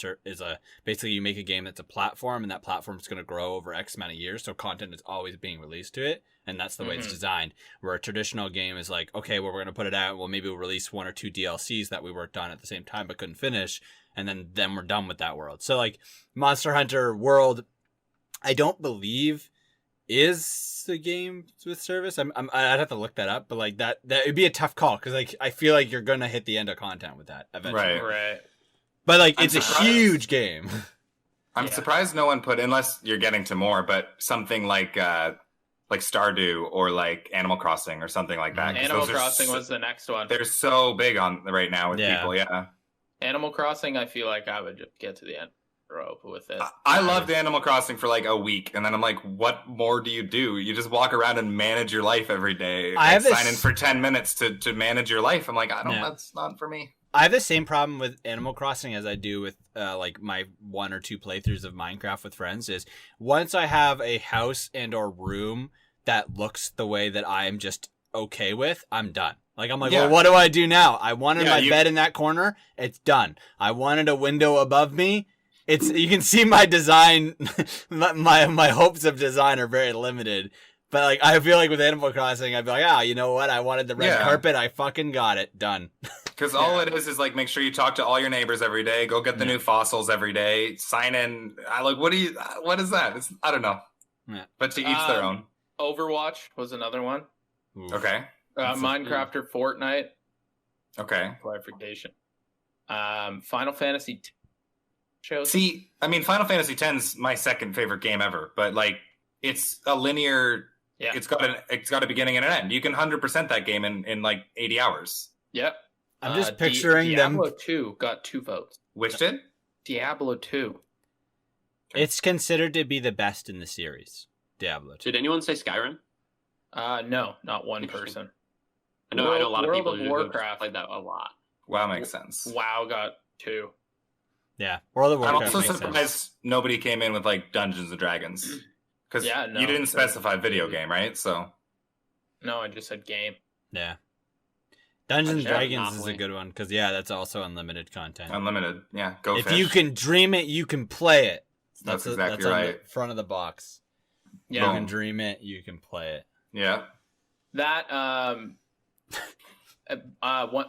basically you make a game that's a platform, and that platform is going to grow over X amount of years, so content is always being released to it, and that's the way it's designed. Where a traditional game is like, okay, well, we're going to put it out, well, maybe we'll release 1 or 2 DLCs that we worked on at the same time but couldn't finish, and then we're done with that world. So like Monster Hunter World, I don't believe is the game with service. I'd have to look that up, but like that it'd be a tough call because like I feel like you're gonna hit the end of content with that eventually. Right. But like I'm it's surprised. a huge game. I'm surprised no one put, unless you're getting to more, but something like Stardew or like Animal Crossing or something like that. 'cause Animal those are Crossing was the next one. They're so big on right now with Yeah. people. Yeah. Animal Crossing, I feel like I would just get to the end rope with it. I loved Animal Crossing for like a week, and then I'm like, what more do? You just walk around and manage your life every day. I have sign in for 10 minutes to manage your life. I'm like, I don't. Yeah. That's not for me. I have the same problem with Animal Crossing as I do with like my 1 or 2 playthroughs of Minecraft with friends. Is once I have a house and or room that looks the way that I am just okay with, I'm done. Like I'm like, Yeah. well, what do I do now? I wanted Yeah, my bed in that corner. It's done. I wanted a window above me. You can see my design, my hopes of design are very limited. But like I feel like with Animal Crossing, I'd be like, you know what? I wanted the red Yeah. carpet. I fucking got it. Done. Because all it is like make sure you talk to all your neighbors every day. Go get the new fossils every day. Sign in. What is that? I don't know. Yeah. But to each their own. Overwatch was another one. Oof. Okay. Minecraft or Fortnite. Okay. Clarification. Final Fantasy shows. See, I mean, Final Fantasy X's my second favorite game ever, but like it's a linear. Yeah. It's got a beginning and an end. You can 100% that game in like 80 hours. Yep. I'm just picturing them. Diablo 2 got 2 votes. Which did? Diablo 2. It's considered to be the best in the series. Diablo 2. Did anyone say Skyrim? No, not one person. I know a lot of World people of who Warcraft. played that a lot. Wow, makes sense. WoW got 2. Yeah, World of I'm Warcraft also makes surprised sense. nobody came in with like Dungeons and Dragons because Yeah, no, you didn't sure. specify video game, right? So No, I just said game. Yeah. Dungeons and Yeah, Dragons is a Monopoly. good one because that's also unlimited content. unlimited, yeah. Go If fish. you can dream it, you can play it. That's that's exactly on right. the front of the box. Yeah, You can dream it, you can play it. Yeah. that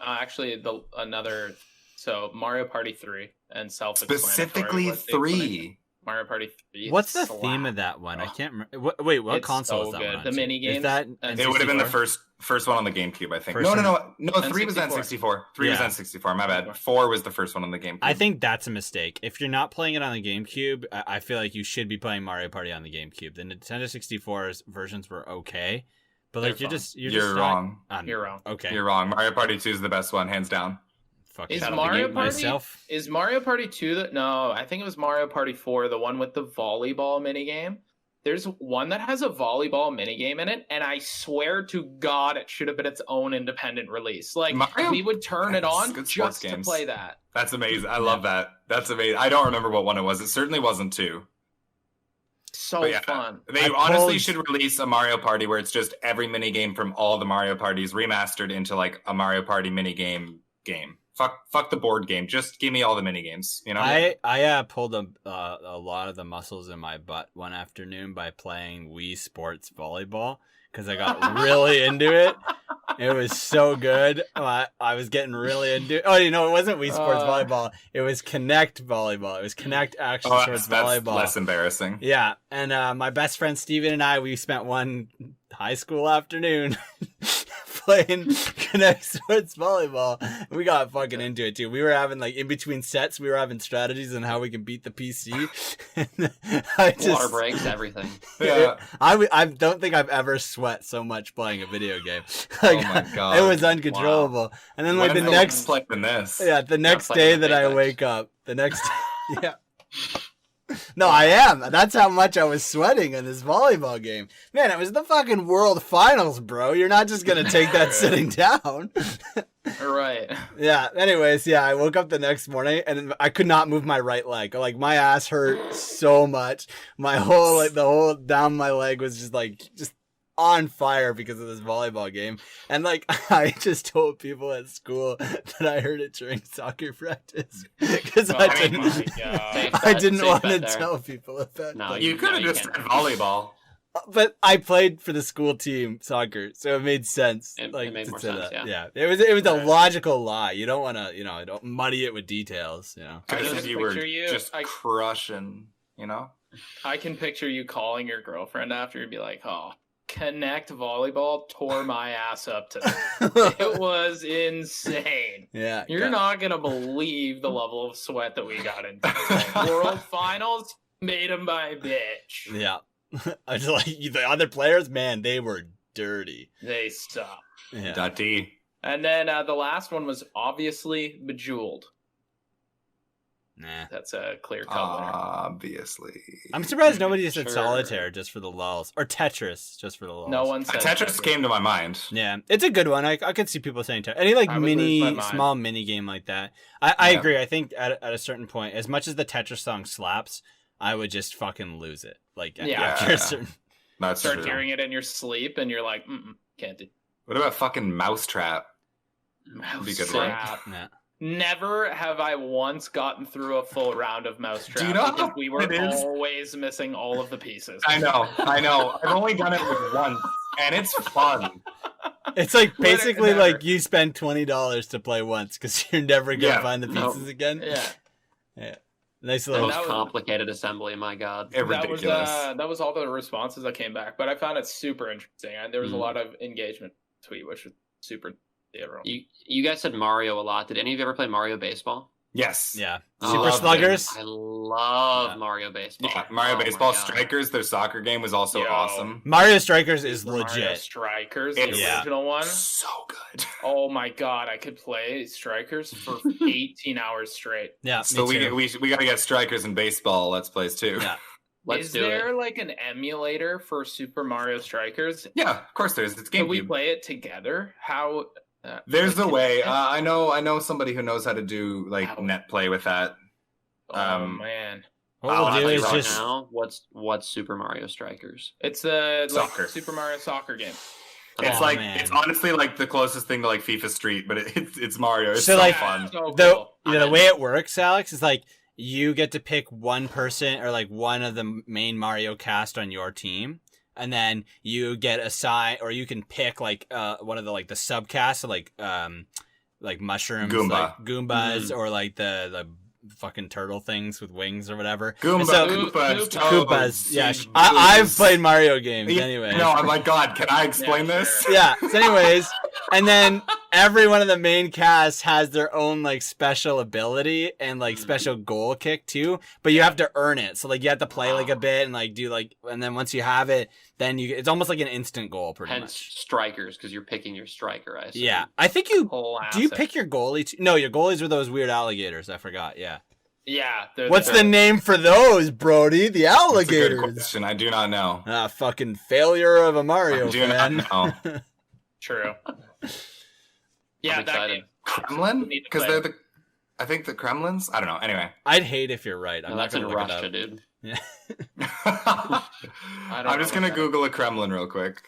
actually another. So Mario Party 3 and self-explanatory. Specifically what they put in 3. Mario Party 3. What's the slap. theme of that one? I Oh. can't remember. Wait, what It's console so is that good. one? The on? mini Is games that and It would have been the N64? first one on the GameCube, I think. First No, one- no. 3 was N64. 3 was Yeah. N64. My bad. 4 was the first one on the GameCube. I think that's a mistake. If you're not playing it on the GameCube, I feel like you should be playing Mario Party on the GameCube. The Nintendo 64's versions were okay, but like They're you're wrong. You're wrong. Okay, You're wrong. Mario Party 2 is the best one, hands down. fucking Is out of the Mario gate Party myself. Is Mario Party 2 no, I think it was Mario Party 4, the one with the volleyball minigame. There's one that has a volleyball minigame in it, and I swear to God it should have been its own independent release. Like, Mario- we would turn it Yes, on good sports just to games. play that. That's amazing. I love that. That's amazing. I don't remember what one it was. It certainly wasn't 2. So But yeah, fun. They I honestly pulled- should release a Mario Party where it's just every minigame from all the Mario Parties remastered into like a Mario Party minigame game. Fuck the board game. Just give me all the minigames, you know? I pulled a lot of the muscles in my butt one afternoon by playing Wii Sports Volleyball because I got really into it. It was so good. I was getting really into it. Oh, it wasn't Wii Sports Volleyball. It was Connect Volleyball. It was Connect Action Sports that's Volleyball. less embarrassing. Yeah, and my best friend Steven and we spent one high school afternoon playing Connect Sports Volleyball. We got fucking into it too. We were having like in between sets, we were having strategies on how we can beat the PC. Water breaks, everything. Yeah. I don't think I've ever sweat so much playing a video game. Oh my God. It was uncontrollable. And then like When's the the next play than this? the next playing day with that I Apex. wake up, yeah. No, I am. That's how much I was sweating in this volleyball game. Man, it was the fucking world finals, bro. You're not just gonna take that sitting down. Right. Yeah. Anyways, I woke up the next morning and I could not move my right leg. Like my ass hurt so much. My whole the whole down my leg was just on fire because of this volleyball game. And like I just told people at school that I heard it during soccer practice because Oh I my didn't. God. I didn't Safe want bet to there. tell people about No, that. You could have you just can't. said volleyball. But I played for the school team soccer, so it made sense. It to made more say sense, that. yeah. It was a Right. logical lie. You don't want to, don't muddy it with details. I I said just you were picture you- just I- crushing, I can picture you calling your girlfriend after and be like, oh, Connect Volleyball tore my ass up today. It was insane. Yeah, You're not going to believe the level of sweat that we got into. today. World Finals made him my bitch. Yeah, I just like the other players. Man, they were dirty. They suck. Yeah, Dotty. And then the last one was obviously Bejeweled. nah. That's a clear cut winner. Obviously. I'm surprised nobody said Sure. Solitaire just for the lulls or Tetris just for the lulls. No one said Tetris came to my mind. Yeah, it's a good one. I could see people saying Tetris. Any like I would lose my mini, mind. small mini game like that. I Yeah. agree. I think at a certain point, as much as the Tetris song slaps, I would just fucking lose it. Like Yeah. after a certain. That's Start true. hearing it in your sleep and you're like, can't do What about fucking Mousetrap? Mouse Be a good one. Trap. Yeah. Never have I once gotten through a full round of Mousetrap Do you know how because we were it is? always missing all of the pieces. I know. I've only done it with once, and it's fun. It's like Winner basically never. like you spend $20 to play once because you're never gonna Yeah. find the Nope. pieces again. Yeah, Nice The little. most that was- complicated assembly, my god. Ridiculous. that was all the responses that came back, but I found it super interesting. And there was a Mhm. lot of engagement tweet, which was super. You guys said Mario a lot. Did any of you ever play Mario Baseball? Yes. Yeah. Oh, Super love Sluggers. I love Yeah. Mario Baseball. Yeah, Mario Oh my Baseball God. Strikers, their soccer game was also Yo. awesome. Mario Strikers is Mario legit. Strikers, It's- the Yeah. original one. So good. Oh my god, I could play Strikers for 18 hours straight. Yeah. So me too. we got to get Strikers and baseball Let's Plays too. Yeah. Let's Is do there it. like an emulator for Super Mario Strikers? Yeah, of course there is. It's Can we GameCube. play it together? How? There's like, a way. can- I know somebody who knows how to do like How? net play with that. Oh man. What we'll do is right just now, what's Super Mario Strikers? It's a Soccer. Super Mario soccer game. It's Oh, like man. it's honestly like the closest thing to like FIFA Street, but it's Mario. It's So, so like, fun. So the cool. the way it works, Alex, is like you get to pick one person or like one of the main Mario cast on your team, and then you get assigned, or you can pick like one of the like the subcasts, so like mushrooms, Goomba. like Goombas, or like the fucking turtle things with wings or whatever. Goomba, And so- Koopas, Koopas, Toads, yeah. Seed I've Boos. played Mario games Yeah, anyway. No, I'm like, God, can I explain Yeah, this? sure. Yeah. So anyways, and then every one of the main casts has their own like special ability and like special goal kick too, but you have to earn it. So like you have to play like a bit and like do like, and then once you have it, then it's almost like an instant goal pretty Hence much. strikers, because you're picking your striker. I assume. Yeah. I think you, Whole do you asset. pick your goalie too? No, your goalies are those weird alligators. I forgot. Yeah. Yeah. What's the name for those, Brody? The That's a good alligators. question. I do not know. Ah, fucking failure of a Mario I do fan. not know. True. Yeah, I'm that excited. game. Kremlin? Need to Because play. they're I think the Kremlins? I don't know. Anyway. I'd hate if you're right. I'm No, not that's in gonna look it Russia, up. dude. Yeah. I'm just know going to that. Google a Kremlin real quick.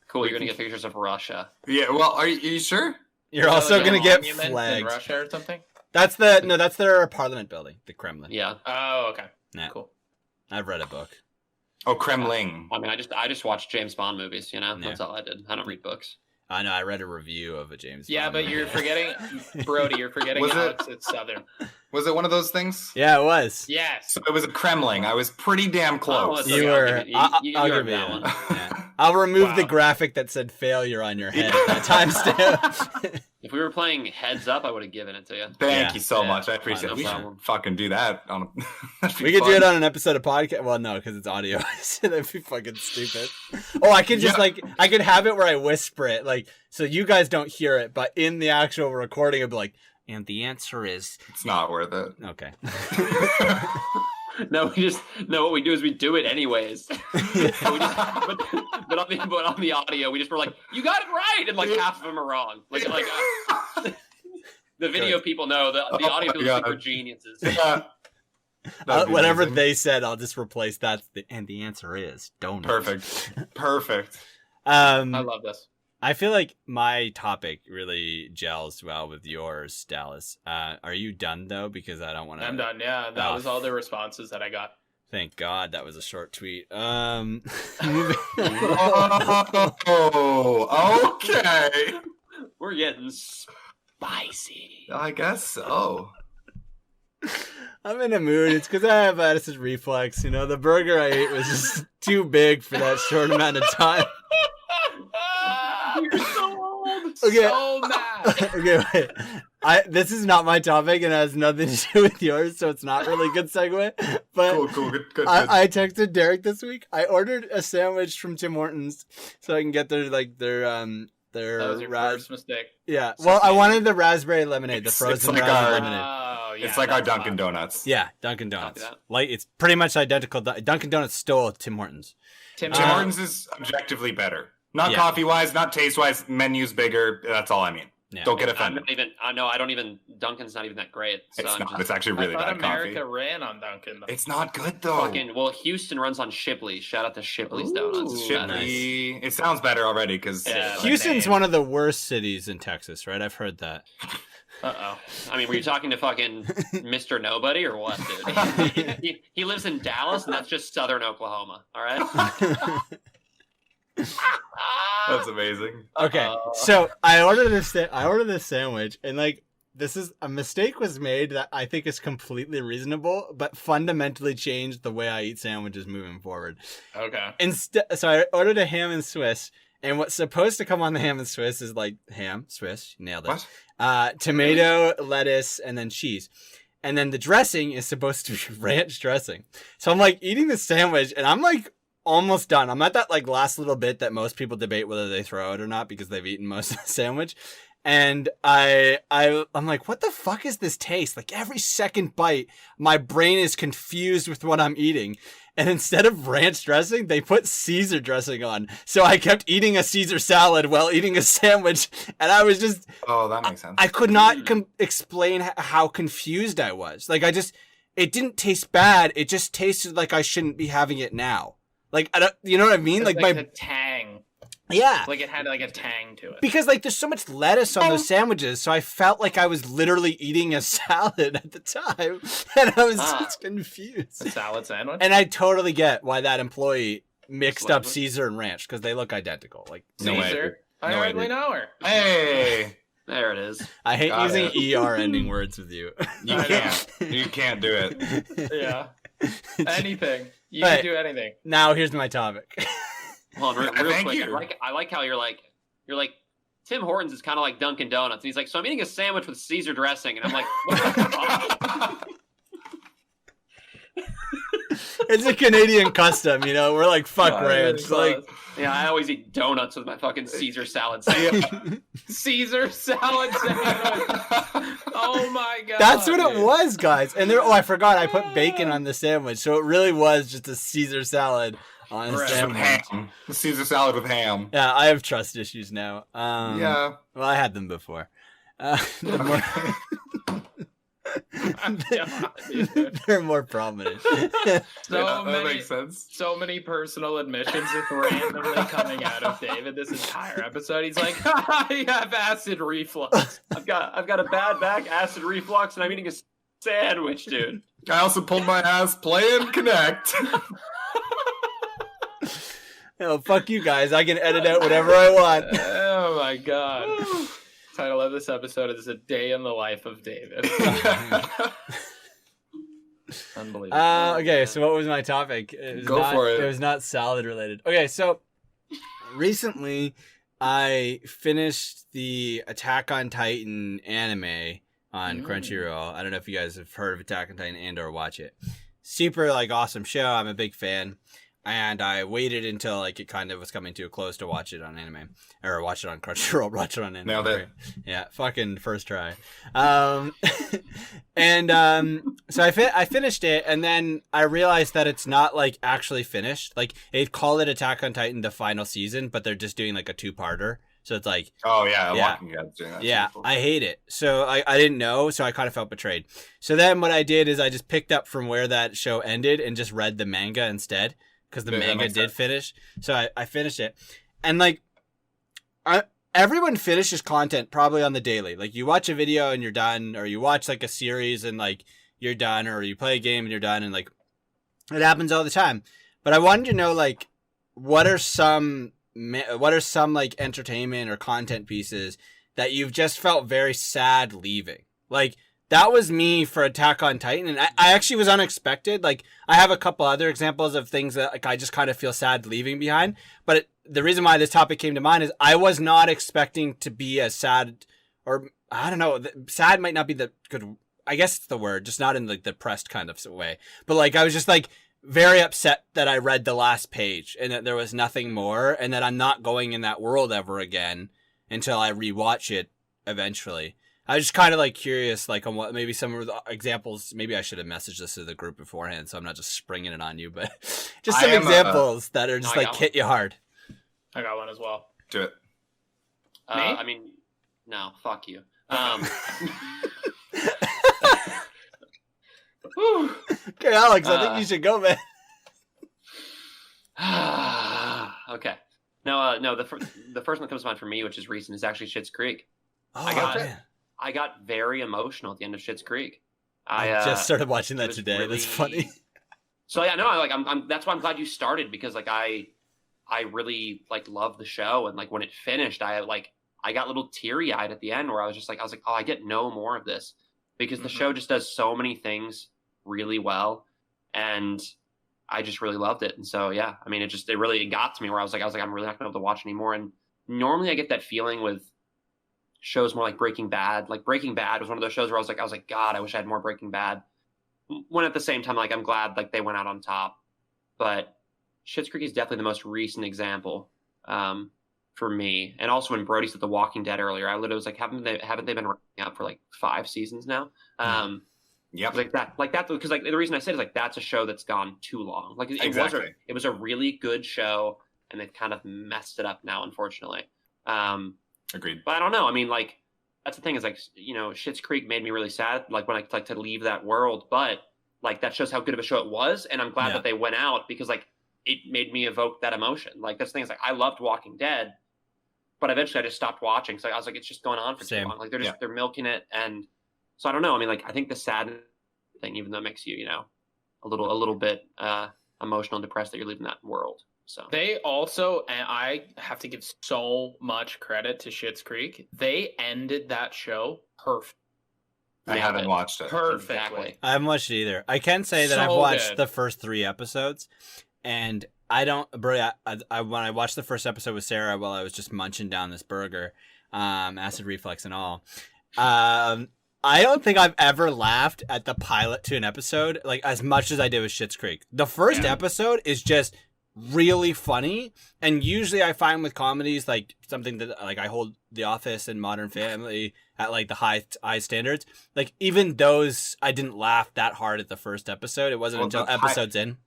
Cool, you're gonna get pictures of Russia. Yeah, well, are you sure? You're Is that also like a gonna get monument in flagged. Russia or something. That's their parliament building, the Kremlin. Yeah. Oh, okay. Yeah. Cool. I've read a book. Oh, Kremlin. I mean, I just watched James Bond movies. You know, Yeah. that's all I did. I don't read books. I know. I read a review of a James. Yeah, Bond but movie. you're forgetting, Brody. You're forgetting Was it- Alex. It's Southern. Was it one of those things? Yeah, it was. Yes. So it was a Kremlin. I was pretty damn Oh, close. it's You okay, were. I'll give you- I'll you give earned you that one. one. Yeah. I'll remove the Wow. graphic that said failure on your head. That timestamp. If we were playing Heads Up, I would have given it to you. Thank Yeah. you so Yeah. much. I appreciate No it. We should problem. fucking do that. That'd be We could do fun. it on an episode of podcast. Well, no, because it's audio. That'd be fucking stupid. Oh, I could just I could have it where I whisper it, like, so you guys don't hear it, but in the actual recording, it'd be like, and the answer is It's not worth it. okay. No, what we do is we do it anyways. but on the audio, we just were like, you got it right, and like half of them are wrong. The video people know, the Oh audio my people think God. we're geniuses. Yeah. That'd be Whatever amazing. they said, I'll just replace that. And the answer is donuts. Perfect. I love this. I feel like my topic really gels well with yours, Dallas. Are you done though? Because I don't want to. I'm done. Yeah, that Oh. was all the responses that I got. Thank God that was a short tweet. Oh, okay. We're getting spicy. I guess so. I'm in a mood. It's because I have acid reflux. You know, the burger I ate was just too big for that short amount of time. You're so old. Okay. So mad. Okay, wait. This is not my topic and it has nothing to do with yours, so it's not really a good segue. But Cool. Good. I texted Darik this week. I ordered a sandwich from Tim Hortons so I can get their That was your first mistake. Yeah. Well, I wanted the raspberry lemonade, the It's frozen like raspberry our- lemonade. Oh, yeah. It's like our that's Dunkin' fine. Donuts. Yeah, Dunkin' Donuts. Copy that. Like it's pretty much identical. Dunkin' Donuts stole Tim Hortons. Tim Tim Uh, Hortons is objectively better. Not Yeah. coffee-wise, not taste-wise. Menu's bigger. That's all I mean. Yeah. Don't get I'm offended. not even. I know. I don't even. Dunkin's not even that great. So It's I'm not. just It's actually really I thought bad America coffee. ran on Dunkin'. Though. It's not good though. fucking. Well, Houston runs on Shipley's. Shout out to Shipley's Donuts. Ooh, Shipley. It sounds better already because Yeah. Houston's name. one of the worst cities in Texas, right? I've heard that. Uh-oh. I mean, were you talking to fucking Mr. Nobody or what, dude? He lives in Dallas, and that's just southern Oklahoma. All right. that's amazing. Okay, so I ordered this sandwich, and like this is a mistake was made that I think is completely reasonable, but fundamentally changed the way I eat sandwiches moving forward. Okay. So I ordered a ham and Swiss, and what's supposed to come on the ham and Swiss is like ham, Swiss, you nailed it. What? Tomato, lettuce, and then cheese. And then the dressing is supposed to be ranch dressing. So I'm like eating the sandwich, and I'm like almost done. I'm at that like last little bit that most people debate whether they throw it or not because they've eaten most of the sandwich. And I'm like, what the fuck is this taste? Like every second bite, my brain is confused with what I'm eating. And instead of ranch dressing, they put Caesar dressing on. So I kept eating a Caesar salad while eating a sandwich. And I was just, Oh, that makes sense. I could not explain how confused I was. Like it it didn't taste bad. It just tasted like I shouldn't be having it now. Like, I don't, you know what I mean? Like the tang. Yeah. Like it had like a tang to it. Because like there's so much lettuce on those sandwiches, so I felt like I was literally eating a salad at the time. And I was just confused. A salad sandwich? And I totally get why that employee mixed up Caesar and ranch, because they look identical. Like Caesar? I hardly know her. Hey! There it is. I hate using ER ending words with you. You can't. You can't do it. Yeah. Anything. You can do anything. Now here's my topic. Hold on, real Thank quick. you. I like how you're like Tim Hortons is kind of like Dunkin' Donuts. And he's like, so I'm eating a sandwich with Caesar dressing, and I'm like, what the fuck? It's a Canadian custom, you know. We're like, fuck ranch. Like, yeah, I always eat donuts with my fucking Caesar salad sandwich. Caesar salad sandwich. Oh my god. That's what it was, guys. And there, I forgot I put bacon on the sandwich, so it really was just a Caesar salad on a sandwich. Ham. The Caesar salad with ham. Yeah, I have trust issues now. Yeah. Well, I had them before. They're more prominent. That makes sense. So many personal admissions just randomly coming out of David this entire episode. He's like, I have acid reflux. I've got a bad back, acid reflux, and I'm eating a sandwich, dude. I also pulled my ass playing Connect. Oh, fuck you guys. I can edit out whatever I want. Oh my god. Title of this episode is A Day in the Life of David. Unbelievable. Okay, so what was my topic? Go for it. It was not salad related. Okay, so recently I finished the Attack on Titan anime on Crunchyroll. I don't know if you guys have heard of Attack on Titan and or watch it. Super like awesome show. I'm a big fan. And I waited until like it kind of was coming to a close to watch it on anime, or watch it on Crunchyroll, watch it on anime. Nailed it. Yeah, fucking first try. So I finished it, and then I realized that it's not like actually finished. Like they call it Attack on Titan the final season, but they're just doing like a 2-parter. So it's like, oh yeah, Walking Dead's doing that. yeah, I hate it. So I didn't know, so I kind of felt betrayed. So then what I did is I just picked up from where that show ended and just read the manga instead. Because the manga did finish. So I finished it. And like, everyone finishes content probably on the daily. Like you watch a video and you're done, or you watch like a series and like you're done, or you play a game and you're done, and like it happens all the time. But I wanted to know like, what are some like entertainment or content pieces that you've just felt very sad leaving? Like, that was me for Attack on Titan, and I actually was unexpected. Like, I have a couple other examples of things that like I just kind of feel sad leaving behind. But the reason why this topic came to mind is I was not expecting to be as sad, or I don't know, sad might not be the good, I guess it's the word, just not in like the depressed kind of way. But like, I was just like very upset that I read the last page and that there was nothing more, and that I'm not going in that world ever again until I rewatch it eventually. I was just kind of like curious, like on what maybe some of the examples. Maybe I should have messaged this to the group beforehand, so I'm not just springing it on you. But just some examples that are just like hit you hard. I got one as well. Do it. Me? I mean, no, fuck you. Okay, Alex, I think you should go, man. Okay. No. The first one that comes to mind for me, which is recent, is actually Schitt's Creek. Oh, I got very emotional at the end of Schitt's Creek. I just started watching that today. Really... That's funny. So yeah, no, I'm that's why I'm glad you started, because like I really like love the show, and like when it finished, I got a little teary eyed at the end where I was like, oh, I get no more of this, because the show just does so many things really well, and I just really loved it. And so yeah, I mean, it really got to me where I was like, I'm really not gonna be able to watch anymore. And normally I get that feeling with shows more like Breaking Bad. Like Breaking Bad was one of those shows where I was like, God, I wish I had more Breaking Bad. When at the same time, like I'm glad like they went out on top. But Schitt's Creek is definitely the most recent example for me. And also when Brody said The Walking Dead earlier, I literally was like, haven't they been wrapping up for like 5 seasons now? Yep. Like that, because like the reason I said is like that's a show that's gone too long. Like it was a really good show, and they've kind of messed it up now, unfortunately. Agreed. But I don't know. I mean, like, that's the thing is, like, you know, Schitt's Creek made me really sad, like, when I like to leave that world. But like that shows how good of a show it was, and I'm glad that they went out because like it made me evoke that emotion. Like that's the thing is like I loved Walking Dead, but eventually I just stopped watching. So I was like, it's just going on for too long. Like they're milking it, and so I don't know. I mean, like I think the sad thing, even though it makes you a little bit emotional and depressed that you're leaving that world. So they also, and I have to give so much credit to Schitt's Creek. They ended that show perfect. I haven't watched it. Perfectly. Exactly. I haven't watched it either. I can say that I've watched the first 3 episodes, and I don't, Brody, I when I watched the first episode with Sarah while I was just munching down this burger, acid reflux and all, I don't think I've ever laughed at the pilot to an episode like as much as I did with Schitt's Creek. The first episode is just really funny, and usually I find with comedies like something that like I hold The Office and Modern Family at like the high standards. Like even those, I didn't laugh that hard at the first episode. It wasn't until episodes in.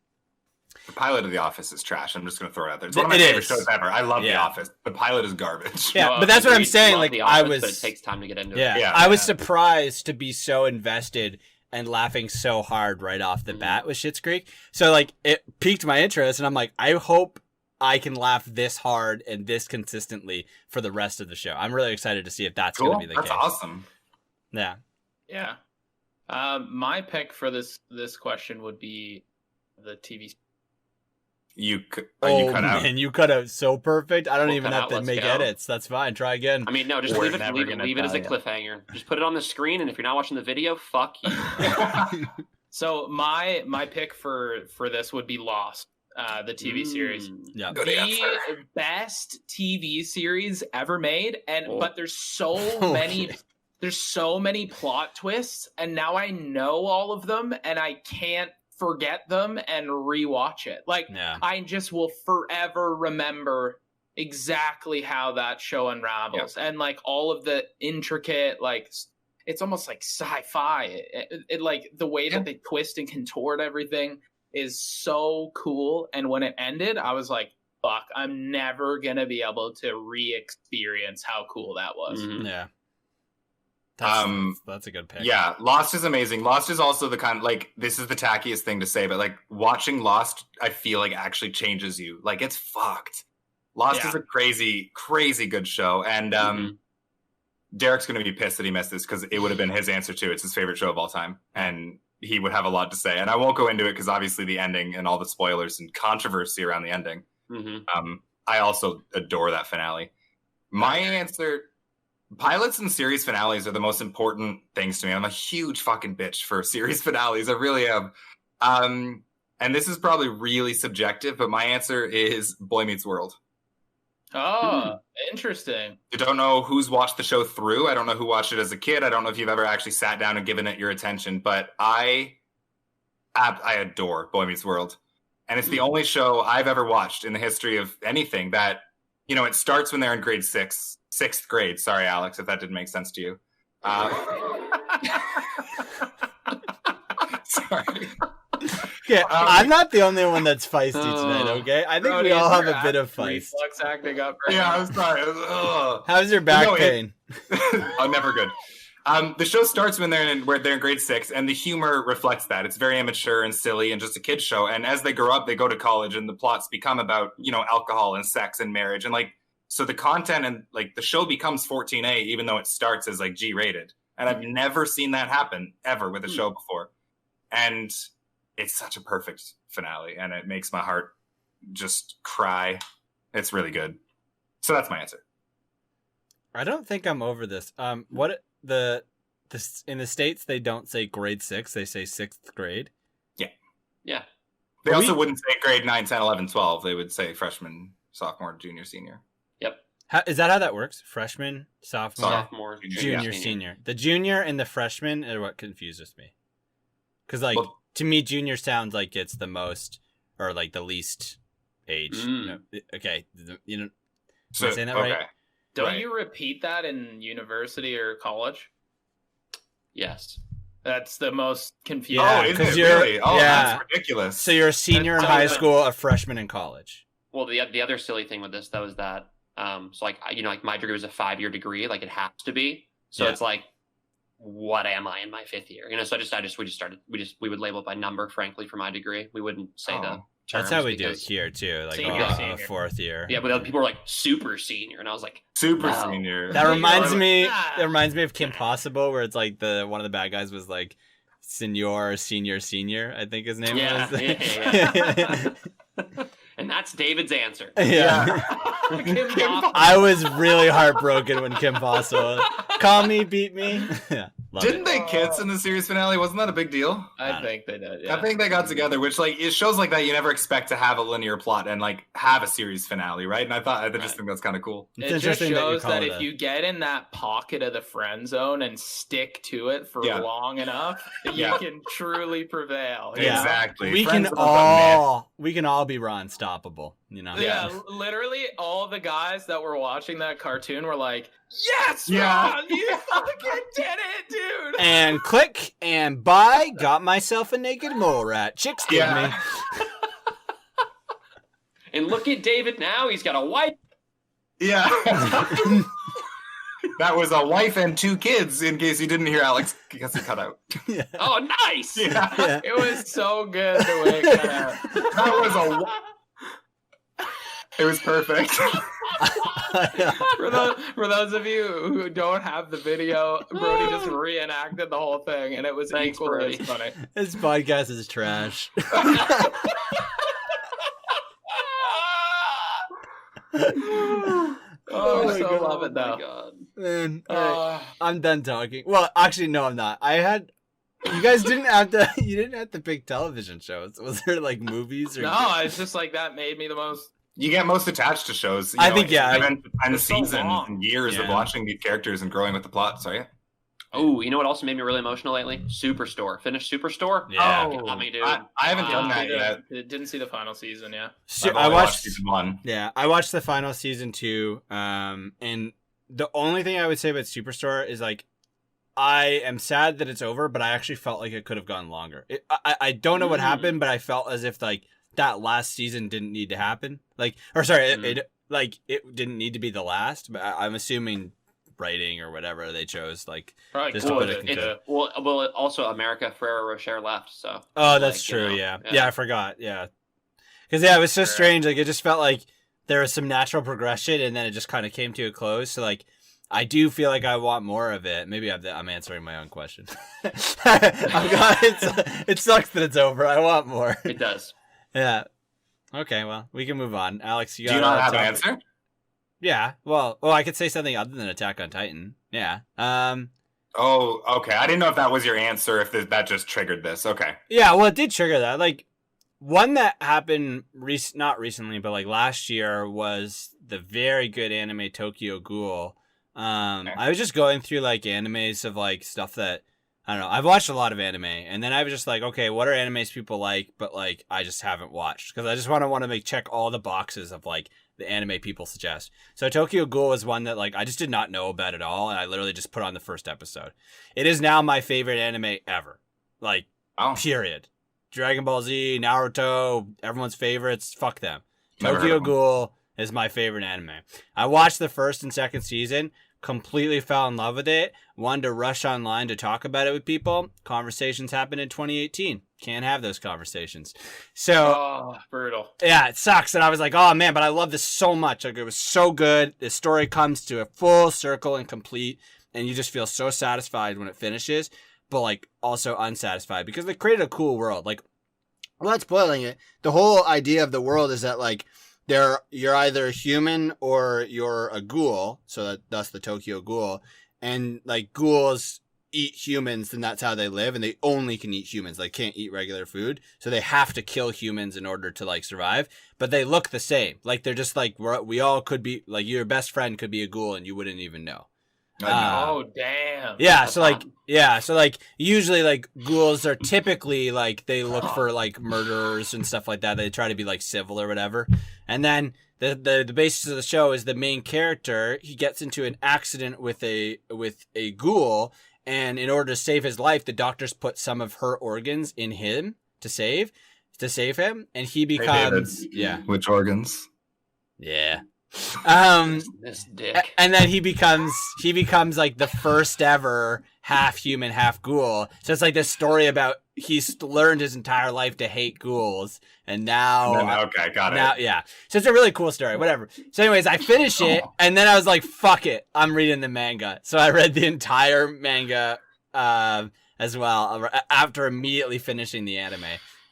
The pilot of The Office is trash. I'm just going to throw it out there. It's one of my favorite shows ever. I love The Office. The pilot is garbage. Yeah, but that's what I'm saying. Like but it takes time to get into it. Yeah, I was surprised to be so invested and laughing so hard right off the bat with Schitt's Creek. So like it piqued my interest, and I'm like, I hope I can laugh this hard and this consistently for the rest of the show. I'm really excited to see if that's going to be the case. That's awesome. Yeah. Yeah. My pick for this question would be the TV. You cut out. Man, you cut out so perfect. I don't even have to make edits. That's fine. Try again. I mean, no, just leave it as a cliffhanger. Just put it on the screen, and if you're not watching the video, fuck you. So my pick for this would be Lost, the TV series. Yeah, the best TV series ever made, but there's so many. There's so many plot twists, and now I know all of them, and I can't forget them and rewatch it. Like I just will forever remember exactly how that show unravels, and like all of the intricate, like it's almost like sci-fi. It like the way that they twist and contort everything is so cool. And when it ended, I was like, fuck, I'm never gonna be able to re-experience how cool that was. Mm-hmm. Yeah. That's a good pick. Yeah, Lost is amazing. Lost is also the kind of, like, this is the tackiest thing to say, but like watching Lost, I feel like actually changes you. Like it's fucked. Lost is a crazy, crazy good show. And Darik's going to be pissed that he missed this because it would have been his answer too. It's his favorite show of all time. And he would have a lot to say. And I won't go into it because obviously the ending and all the spoilers and controversy around the ending. I also adore that finale. My answer... Pilots and series finales are the most important things to me. I'm a huge fucking bitch for series finales. I really am. And this is probably really subjective, but my answer is Boy Meets World. Oh, interesting. I don't know who's watched the show through. I don't know who watched it as a kid. I don't know if you've ever actually sat down and given it your attention, but I adore Boy Meets World. And it's the only show I've ever watched in the history of anything that, you know, it starts when they're in grade 6th grade. Sorry, Alex, if that didn't make sense to you. Sorry. Okay, I'm not the only one that's feisty tonight, okay? I think Brody, we all have a bit of feist. Reflux acting up. Yeah, I'm sorry. How's your back pain? Oh, never good. The show starts when they're in grade 6, and the humor reflects that. It's very immature and silly and just a kid's show. And as they grow up, they go to college, and the plots become about, you know, alcohol and sex and marriage. And like, so the content and like the show becomes 14A, even though it starts as like G-rated. And I've never seen that happen ever with a show before. And it's such a perfect finale, and it makes my heart just cry. It's really good. So that's my answer. I don't think I'm over this. What the in the States, they don't say grade 6, they say 6th grade. Yeah. They also wouldn't say grade 9, 10, 11, 12. They would say freshman, sophomore, junior, senior. Yep. Is that how that works? Freshman, sophomore, junior, senior. The junior and the freshman are what confuses me. Because like to me, junior sounds like it's the most or like the least age. No, okay, you know, am I saying that right? Don't you repeat that in university or college? Yes. That's the most confusing. Oh, is it really? Oh, that's ridiculous. So you're a senior in high school, a freshman in college. Well, the other silly thing with this, though, is that, so like, you know, like my degree was a 5-year degree, like it has to be. So it's like, what am I in my 5th year? So we would label it by number, frankly, for my degree. We wouldn't say the terms. That's how we do it here too, like senior. 4th year. Yeah, but other people were like super senior, and I was like super senior. That reminds me of Kim Possible, where it's like one of the bad guys was like senior, I think his name was. Yeah. And that's David's answer. Yeah. I was really heartbroken when Kim Possible call me, beat me. Yeah, Didn't they kiss in the series finale? Wasn't that a big deal? I think they did. Yeah. I think they got together, which like it shows like that you never expect to have a linear plot and like have a series finale, right? And I just think that's kind of cool. It just shows that if you get in that pocket of the friend zone and stick to it for long enough, you can truly prevail. Yeah. Exactly. We can all be raw unstoppable, Yeah, literally all the guys that were watching that cartoon were like, yes, Yeah. Ron, you fucking did it, dude. And click and buy, got myself a naked mole rat. Chicks give me. And look at David now, he's got a wife. Yeah. That was a wife and 2 kids, in case you didn't hear Alex, because he cut out. Yeah. Oh, nice. Yeah. It was so good the way it cut out. That was it was perfect. For those of you who don't have the video, Brody just reenacted the whole thing, and it was equally as funny. This podcast is trash. Oh, I so love it though. God. Man, I'm done talking. Well, actually, no, I'm not. You guys didn't have to pick television shows. Was there like movies? Or No, it's just like that made me the most. You get most attached to shows. I think, yeah. And seasons and years of watching these characters and growing with the plot. So yeah. Oh, you know what also made me really emotional lately? Superstore. Finished Superstore? Yeah. Oh, got me, dude. I haven't done that yet. Didn't see the final season, yeah. I watched season 1. Yeah, I watched the final season 2. And the only thing I would say about Superstore is like, I am sad that it's over, but I actually felt like it could have gone longer. I don't know what happened, but I felt as if like that last season didn't need to happen. Like, or sorry, it didn't need to be the last. But I'm assuming writing or whatever they chose, like probably just cool. to put it Well, also America Ferrero Rocher left, so. Oh, that's true. Yeah, I forgot. Yeah, because it was so strange. Like it just felt like there was some natural progression, and then it just kind of came to a close. So like, I do feel like I want more of it. Maybe I'm answering my own question. It sucks that it's over. I want more. It does. Yeah. Okay. Well, we can move on. Alex, you got. Do you not have an answer? Yeah. Well, I could say something other than Attack on Titan. Yeah. Oh, okay. I didn't know if that was your answer. If that just triggered this. Okay. Yeah. Well, it did trigger that. Like one that happened not recently, but like last year was the very good anime Tokyo Ghoul. I was just going through like animes of like stuff that I don't know. I've watched a lot of anime, and then I was just like, okay, what are animes people like, but like I just haven't watched because I just want to check all the boxes of like the anime people suggest. So Tokyo Ghoul is one that like I just did not know about at all, and I literally just put on the first episode. It is now my favorite anime ever, like period. Dragon Ball Z, Naruto, everyone's favorites. Fuck them. Tokyo Ghoul is my favorite anime. I watched the first and second season. Completely fell in love with it. Wanted to rush online to talk about it with people. Conversations happened in 2018. Can't have those conversations. So brutal. Yeah, it sucks. And I was like, oh man, but I love this so much. Like it was so good. The story comes to a full circle and complete, and you just feel so satisfied when it finishes, but like also unsatisfied because they created a cool world. Like, without spoiling it, the whole idea of the world is that like you're either human or you're a ghoul, so that's the Tokyo Ghoul, and like ghouls eat humans, and that's how they live, and they only can eat humans. They can't eat regular food, so they have to kill humans in order to like survive. But they look the same. Like they're just like we all could be like your best friend could be a ghoul, and you wouldn't even know. Oh damn! Yeah, so like usually like ghouls are typically like they look for like murderers and stuff like that. They try to be like civil or whatever. And then the basis of the show is the main character. He gets into an accident with a ghoul, and in order to save his life, the doctors put some of her organs in him to save him, and he becomes Which organs? Yeah. This dick. And then he becomes like the first ever half human, half ghoul. So it's like this story about he's learned his entire life to hate ghouls, and now okay, got it. Now, yeah. So it's a really cool story. Whatever. So, anyways, I finish it, and then I was like, "Fuck it, I'm reading the manga." So I read the entire manga as well after immediately finishing the anime.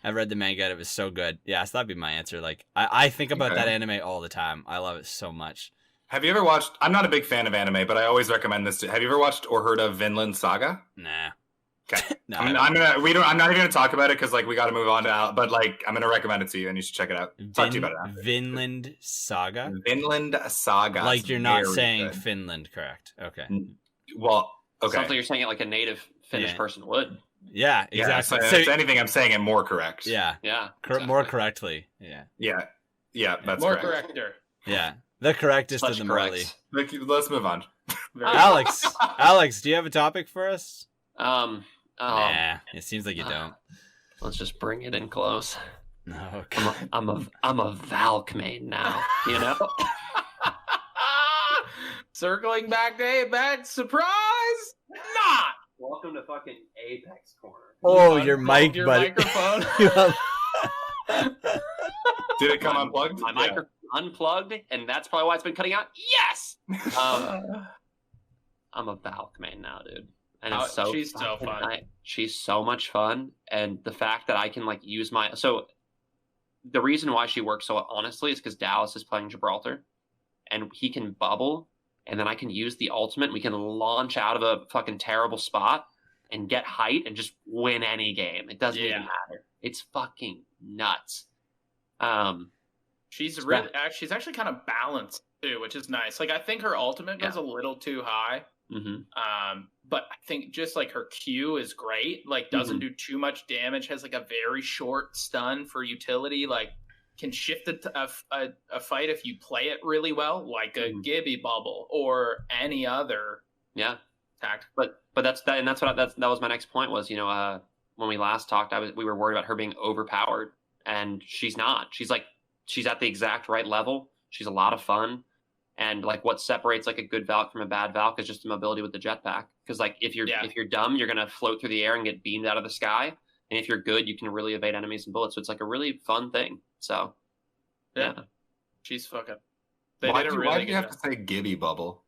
I read the manga, and it was so good. Yeah, so that'd be my answer. Like, I think about that anime all the time. I love it so much. Have you ever watched? I'm not a big fan of anime, but I always recommend this. Have you ever watched or heard of Vinland Saga? Nah. Okay. No, I'm not even gonna talk about it because like we got to move on to. But like I'm gonna recommend it to you, and you should check it out. Talk to you about it after. Vinland Saga. Vinland Saga. Like you're not saying good. Finland, correct? Okay. Well, okay. Something you're saying it like a native Finnish person would. Yeah, exactly. Yeah, so if anything, I'm saying it more correct. Yeah. Yeah. Exactly. More correctly. Yeah. Yeah. That's more correct. corrector. Yeah. The correctest of the Morley. Let's move on. Alex, do you have a topic for us? Nah, it seems like you don't. Let's just bring it in close. Okay. I'm a Valk main now, you know? Circling back to Apex, surprise! Not! Welcome to fucking Apex Corner. Oh, your mic, your buddy. microphone. Did it come unplugged? My microphone unplugged, and that's probably why it's been cutting out. Yes! I'm a Valk main now, dude. And it's she's so fun. She's so much fun, and the fact that I can like use my the reason why she works so honestly is because Dallas is playing Gibraltar, and he can bubble, and then I can use the ultimate. We can launch out of a fucking terrible spot and get height and just win any game. It doesn't even matter. It's fucking nuts. She's actually kind of balanced too, which is nice. Like I think her ultimate goes a little too high. Mm-hmm. But I think just like her Q is great. Like doesn't do too much damage. Has like a very short stun for utility. Like can shift a fight if you play it really well, like a Gibby bubble or any other. Yeah. Tactic. But that was my next point was, when we last talked, we were worried about her being overpowered, and she's not. She's at the exact right level. She's a lot of fun. And like what separates like a good Valk from a bad Valk is just the mobility with the jetpack. Because like if you're dumb, you're gonna float through the air and get beamed out of the sky. And if you're good, you can really evade enemies and bullets. So it's like a really fun thing. So yeah. She's fucking. Why do you have to say Gibby bubble?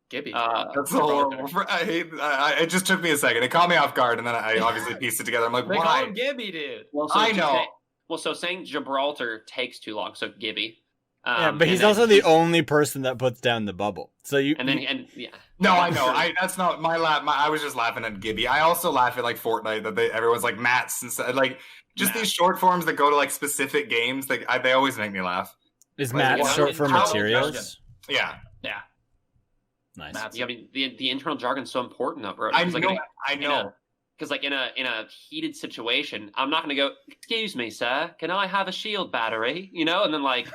Gibby. That's a horrible. It just took me a second. It caught me off guard, and then I obviously pieced it together. I'm like, they why? call him Gibby, dude. Well, I know. So saying Gibraltar takes too long. So Gibby. But he's also the only person that puts down the bubble. So you No, I know. That's not my laugh. I was just laughing at Gibby. I also laugh at like Fortnite that everyone's like Mats and like just these short forms that go to like specific games. They always make me laugh. Is Mats short for materials? Yeah. Nice. Yeah, I mean the internal jargon's so important though, bro. I know. Because like in a heated situation, I'm not gonna go, excuse me, sir, can I have a shield battery? And then like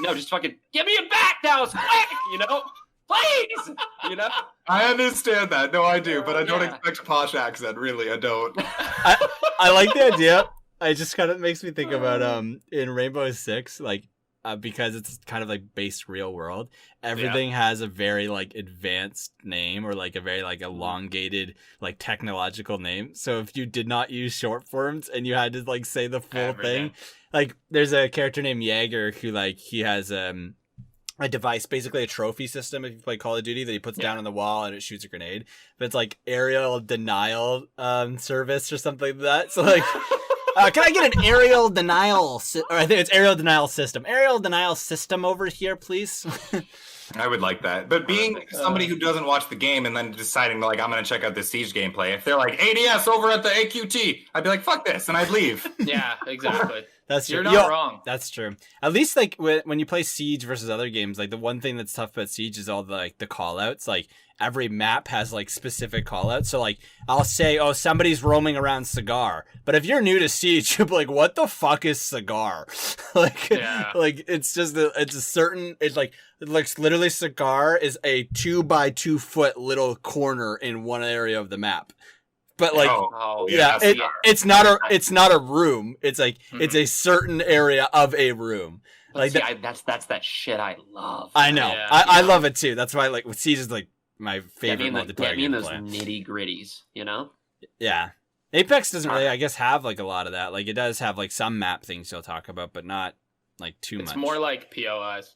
no, just fucking give me it back now, quick, please, I understand that. No, I do, but I don't expect a posh accent. Really, I don't. I like the idea. It just kind of makes me think about in Rainbow Six, like because it's kind of like based real world. Everything has a very like advanced name or like a very like elongated like technological name. So if you did not use short forms and you had to like say the full thing. Like, there's a character named Jaeger who, like, he has a device, basically a trophy system if you play Call of Duty, that he puts down on the wall and it shoots a grenade. But it's, like, aerial denial service or something like that. So, like, can I get an aerial denial? Or I think it's aerial denial system. Aerial denial system over here, please. I would like that. But being somebody who doesn't watch the game and then deciding, like, I'm going to check out the Siege gameplay, if they're like, ADS over at the AQT, I'd be like, fuck this, and I'd leave. Yeah, exactly. That's true. You're not wrong. That's true. At least, like, when you play Siege versus other games, like, the one thing that's tough about Siege is all the, like, the call-outs. Like, every map has, like, specific call-outs. So, like, I'll say, oh, somebody's roaming around Cigar. But if you're new to Siege, you'll be like, what the fuck is Cigar? Like, it's just, it's a certain, it's like, it looks literally Cigar is a 2x2 foot little corner in one area of the map. But like, it's not a room. It's like it's a certain area of a room. But like that's that shit I love. I know. I love it too. That's why like Siege is like my favorite multiplayer Get me in game to those play. nitty gritties, you know? Yeah. Apex doesn't really, I guess, have like a lot of that. Like it does have like some map things you'll talk about, but not like too much. It's more like POIs.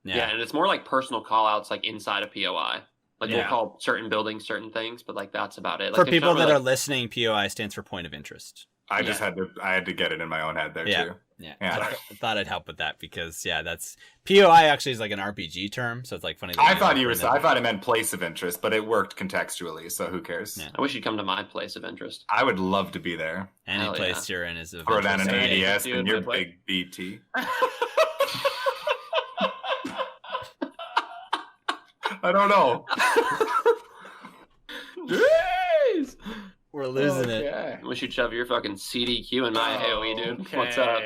Yeah, and it's more like personal call-outs like inside a POI. Like we'll call certain buildings certain things, but like that's about it. Like, for people that are listening, POI stands for point of interest. I just had to get it in my own head there too. Yeah. Yeah. I thought I'd help with that because that's POI actually is like an RPG term, so it's like funny. I thought it meant place of interest, but it worked contextually, so who cares? Yeah. I wish you'd come to my place of interest. I would love to be there. Any place you're in is of throw down an interest. ADS and your big BT. I don't know. Jeez! We're losing it. I wish you'd shove your fucking CDQ in my AoE, dude. Okay, What's up?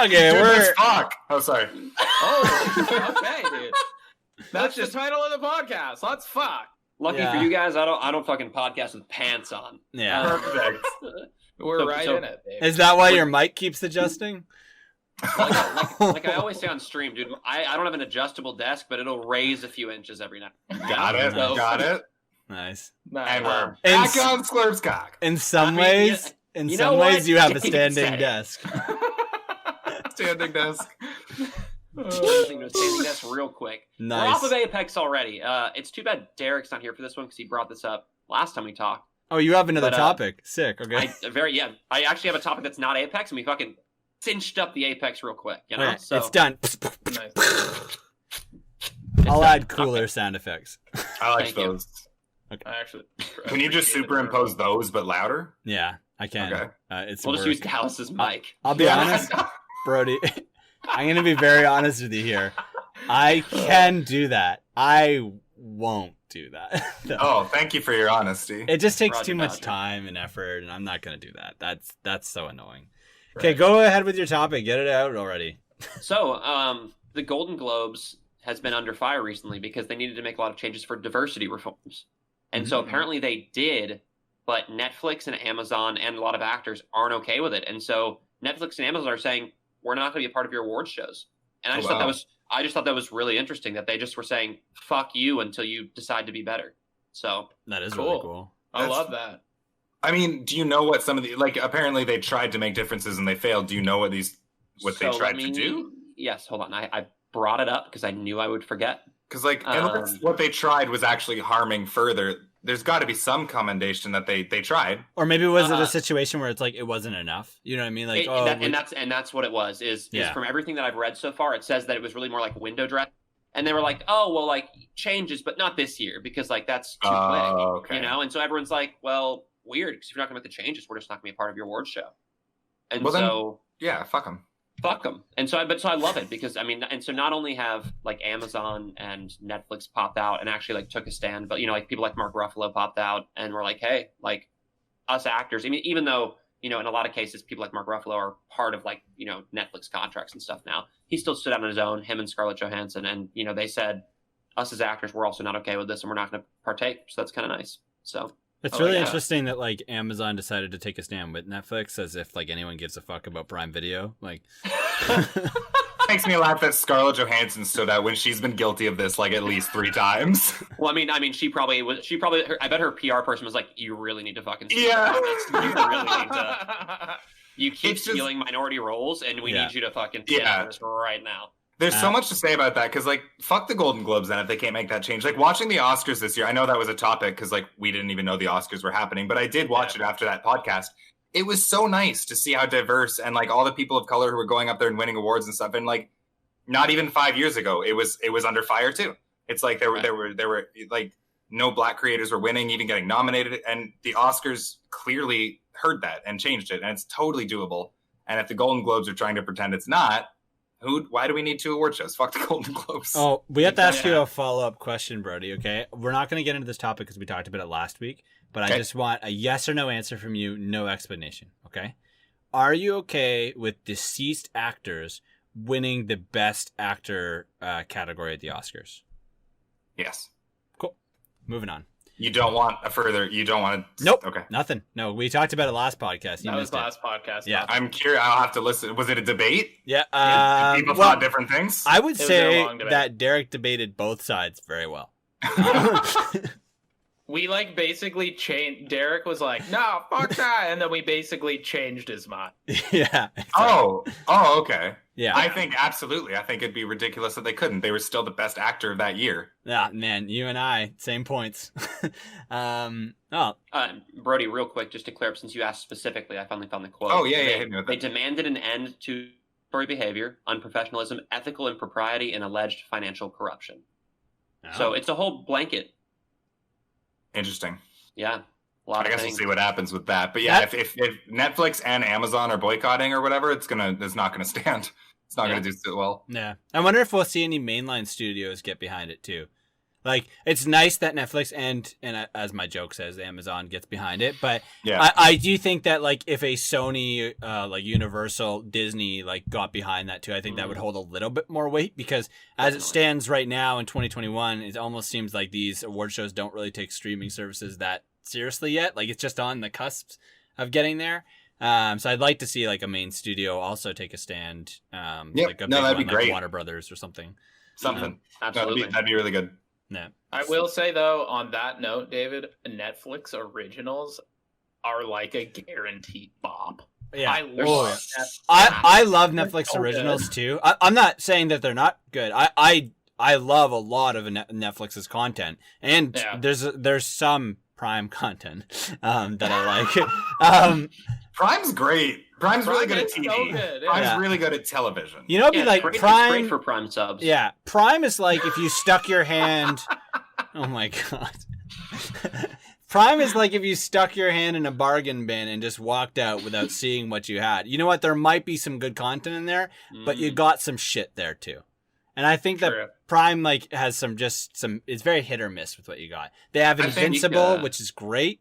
Okay, Dude, we're let's fuck. Oh, sorry. Oh, okay, dude. That's the title of the podcast. Let's fuck. Lucky for you guys, I don't fucking podcast with pants on. Yeah. Perfect. We're in it, baby. Is that why your mic keeps adjusting? Like I always say on stream, dude, I don't have an adjustable desk, but it'll raise a few inches every night. Got it. Got it. Nice. And we're back on Squirm's cock. In some ways, you have a standing desk. Standing desk. Standing desk real quick. Nice. We're off of Apex already. It's too bad Darik's not here for this one because he brought this up last time we talked. Oh, you have another topic. Sick. Okay. I actually have a topic that's not Apex, and we fucking cinched up the Apex real quick. You know, Right, so it's done. Nice. I'll add cooler sound effects. I like Thank you. those. Okay. I actually. Can you just superimpose those but louder? Yeah, I can. Okay. It's we'll just work. use Dallas's mic. I'll be honest, Brody. I'm gonna be very honest with you here. I can do that. I won't do that. No. Oh, thank you for your honesty. It just takes Roger, too much Roger. time and effort, and I'm not gonna do that. That's so annoying. Okay, go ahead with your topic. Get it out already. So, the Golden Globes has been under fire recently because they needed to make a lot of changes for diversity reforms. And so apparently they did, but Netflix and Amazon and a lot of actors aren't okay with it. And so Netflix and Amazon are saying, we're not going to be a part of your award shows. And I just thought that was really interesting that they just were saying, fuck you until you decide to be better. So that is really cool. I love that. I mean, do you know what some of the, like, apparently they tried to make differences and they failed. Do you know what they tried to do? Yes, hold on. I brought it up because I knew I would forget. Because, like, unless what they tried was actually harming further, there's got to be some commendation that they tried. Or maybe was it a situation where it's like it wasn't enough? You know what I mean? Like, that's what it was. Is from everything that I've read so far, it says that it was really more like window dress. And they were like, oh, well, like, changes, but not this year because, like, that's too quick. Okay. You know? And so everyone's like, well, weird, because if you're not going to make the changes, we're just not going to be a part of your award show. And yeah, fuck them. Fuck them. And so I love it because, I mean, and so not only have, like, Amazon and Netflix popped out and actually, like, took a stand, but, you know, like, people like Mark Ruffalo popped out and were like, hey, like, us actors, I mean, even though, you know, in a lot of cases, people like Mark Ruffalo are part of, like, you know, Netflix contracts and stuff now. He still stood out on his own, him and Scarlett Johansson, and, you know, they said, us as actors, we're also not okay with this and we're not going to partake. So that's kind of nice. So it's really interesting that, like, Amazon decided to take a stand with Netflix as if, like, anyone gives a fuck about Prime Video. Like, makes me laugh that Scarlett Johansson stood out when she's been guilty of this, like, at least 3 times. Well, I mean, she probably I bet her PR person was like, you really need to fucking Yeah. you really need to. You keep stealing minority roles, and we need you to fucking stand this right now. There's so much to say about that, because, like, fuck the Golden Globes then if they can't make that change. Like, watching the Oscars this year, I know that was a topic, because, like, we didn't even know the Oscars were happening, but I did watch it after that podcast. It was so nice to see how diverse, and, like, all the people of color who were going up there and winning awards and stuff, and, like, not even 5 years ago, it was under fire, too. It's like there were, like, no black creators were winning, even getting nominated, and the Oscars clearly heard that and changed it, and it's totally doable. And if the Golden Globes are trying to pretend it's not, why do we need 2 award shows? Fuck the Golden Globes. Oh, we have to ask you a follow-up question, Brody, okay? We're not going to get into this topic because we talked about it last week, but I just want a yes or no answer from you, no explanation, okay? Are you okay with deceased actors winning the Best Actor category at the Oscars? Yes. Cool. Moving on. You don't want to. Nope. Okay. Nothing. No, we talked about it last podcast. You That was missed it. last podcast. Yeah. I'm curious. I'll have to listen. Was it a debate? Yeah. People thought different things. I would It was a say long debate. that Darik debated both sides very well. We like basically changed. Derek was like, "No, fuck that," and then we basically changed his mind. Yeah. Oh, okay. Yeah. I think absolutely. I think it'd be ridiculous that they couldn't. They were still the best actor of that year. Yeah, man, you and I, same points. Brody, real quick, just to clear up, since you asked specifically, I finally found the quote. Oh yeah, hit me with They it. demanded an end to story behavior, unprofessionalism, ethical impropriety, and alleged financial corruption. So it's a whole blanket. Interesting. Yeah. A lot I of guess things. we'll see what happens with that. But yeah, if Netflix and Amazon are boycotting or whatever, it's not gonna stand. It's not gonna do so well. Yeah. I wonder if we'll see any mainline studios get behind it too. Like, it's nice that Netflix and as my joke says, Amazon gets behind it, but Yeah. I do think that like if a Sony, like Universal, Disney like got behind that too, I think that would hold a little bit more weight, because as it stands right now in 2021, it almost seems like these award shows don't really take streaming services that seriously yet. Like, it's just on the cusp of getting there. So I'd like to see like a main studio also take a stand. Like a big that'd be one, great. Like Warner Brothers or something. Something. Absolutely. That'd be really good. Yeah. I will say though, on that note, David, Netflix originals are like a guaranteed bomb. Yeah. I Oh, love yeah. that. I love Netflix so originals too. I'm not saying that they're not good. I love a lot of Netflix's content, and Yeah. there's some Prime content that I like. Prime's great. Prime's really good at is TV. so good, yeah. Prime's Yeah. really good at television. You know, it'd be Yeah, like it's Prime. great for Prime subs. Yeah, Prime is like if you stuck your hand. Oh my god. Prime is like if you stuck your hand in a bargain bin and just walked out without seeing what you had. You know what? There might be some good content in there, but you got some shit there too. And I think True. that Prime like has some it's very hit or miss with what you got. They have I think, Invincible, which is great.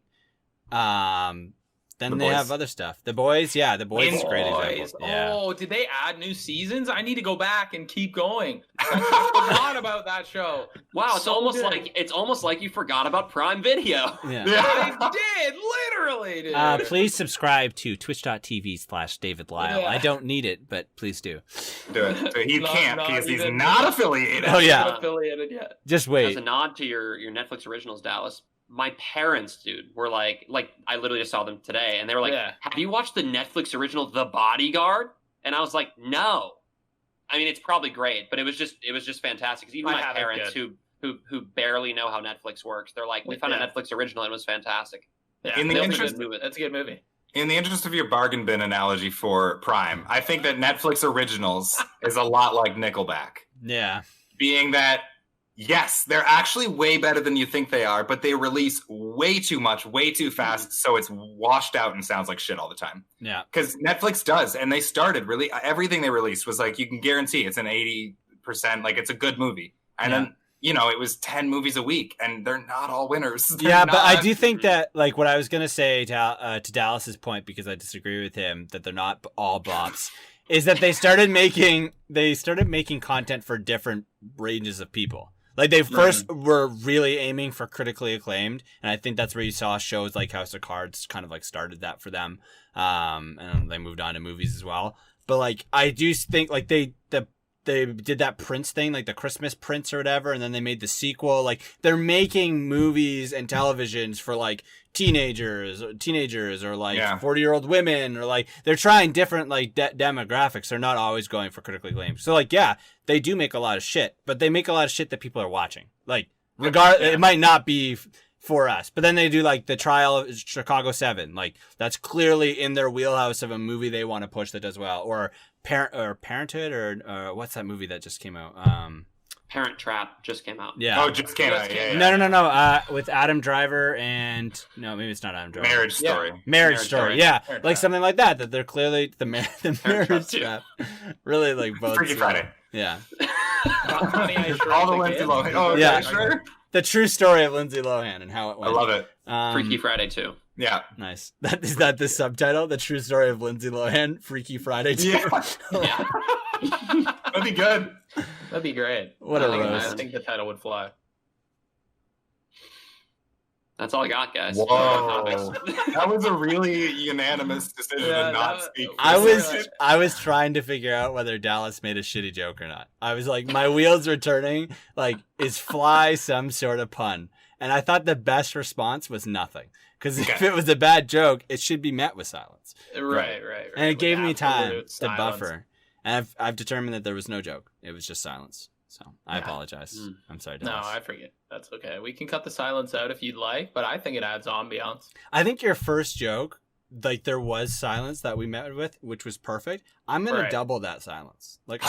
Then The they Boys. have other stuff. The Boys, yeah, The Boys is a great Boys. example. Yeah. Oh, did they add new seasons? I need to go back and keep going. I forgot about that show. Wow, it's So almost good. like you forgot about Prime Video. Yeah. I did, literally did. Please subscribe to twitch.tv/David Lyle. Yeah. I don't need it, but please do. Do it. So he Not- can't not because he's even- not affiliated. Oh, yeah. Not affiliated yet. Just As wait. a nod to your Netflix originals, Dallas, my parents, dude, were like I literally just saw them today, and they were like, Yeah. "Have you watched the Netflix original The Bodyguard?" And I was like, "No." I mean, it's probably great, but it was just fantastic. Because even I my have it parents, who barely know how Netflix works, they're like, "We found a Yeah. Netflix original, and it was fantastic." Yeah, In the that's interest- a good movie. That's a good movie. In the interest of your bargain bin analogy for Prime, I think that Netflix originals is a lot like Nickelback, Yeah. being that yes, they're actually way better than you think they are, but they release way too much, way too fast, so it's washed out and sounds like shit all the time. Yeah. Because Netflix does, and they started really everything they released was like you can guarantee it's an 80%, like it's a good movie, and then it was 10 movies a week, and they're not all winners. They're Yeah, but I not- do think that, like, what I was gonna say to Dallas's point, because I disagree with him that they're not all bops, is that they started making content for different ranges of people. Like, they first were really aiming for critically acclaimed, and I think that's where you saw shows like House of Cards kind of like started that for them, and they moved on to movies as well. But like, I do think like they did that Prince thing, like the Christmas Prince or whatever, and then they made the sequel. Like, they're making movies and televisions for like teenagers or like 40-year-old women, or like they're trying different like demographics. They're not always going for critically acclaimed. So like, yeah, they do make a lot of shit, but they make a lot of shit that people are watching. Like, it might not be for us, but then they do like the Trial of Chicago 7. Like, that's clearly in their wheelhouse of a movie they want to push that does well. Or Parenthood, or what's that movie that just came out? Parent Trap just came out. Yeah. Oh, just came out. Yeah. No. With Adam Driver and maybe it's not Adam Driver. Marriage Story. Marriage Story. Yeah, Parent like Trap. something like that. That they're clearly the Marriage too. Trap. Really like both. Freaky Friday. Yeah. Honey, I Shrunk All the the Lindsay Kid. Lohan. Oh, Yeah. sure. The true story of Lindsay Lohan and how it I went. love it. Freaky Friday too. Yeah. Nice. Is that the subtitle? The true story of Lindsay Lohan, Freaky Friday 2? Yeah. Yeah. That'd be good. That'd be great. What a I roast. think the title would fly. That's all I got, guys. Whoa. That was a really unanimous decision to not speak. I was trying to figure out whether Dallas made a shitty joke or not. I was like, my wheels were turning. Like, is fly some sort of pun? And I thought the best response was nothing. Because if it was a bad joke, it should be met with silence. Right. And it gave me time to silence. buffer. And I've determined that there was no joke. It was just silence. So I apologize. I'm sorry, Dallas. No, I forget. That's okay. We can cut the silence out if you'd like, but I think it adds ambiance. I think your first joke, like there was silence that we met with, which was perfect. I'm gonna double that silence. Like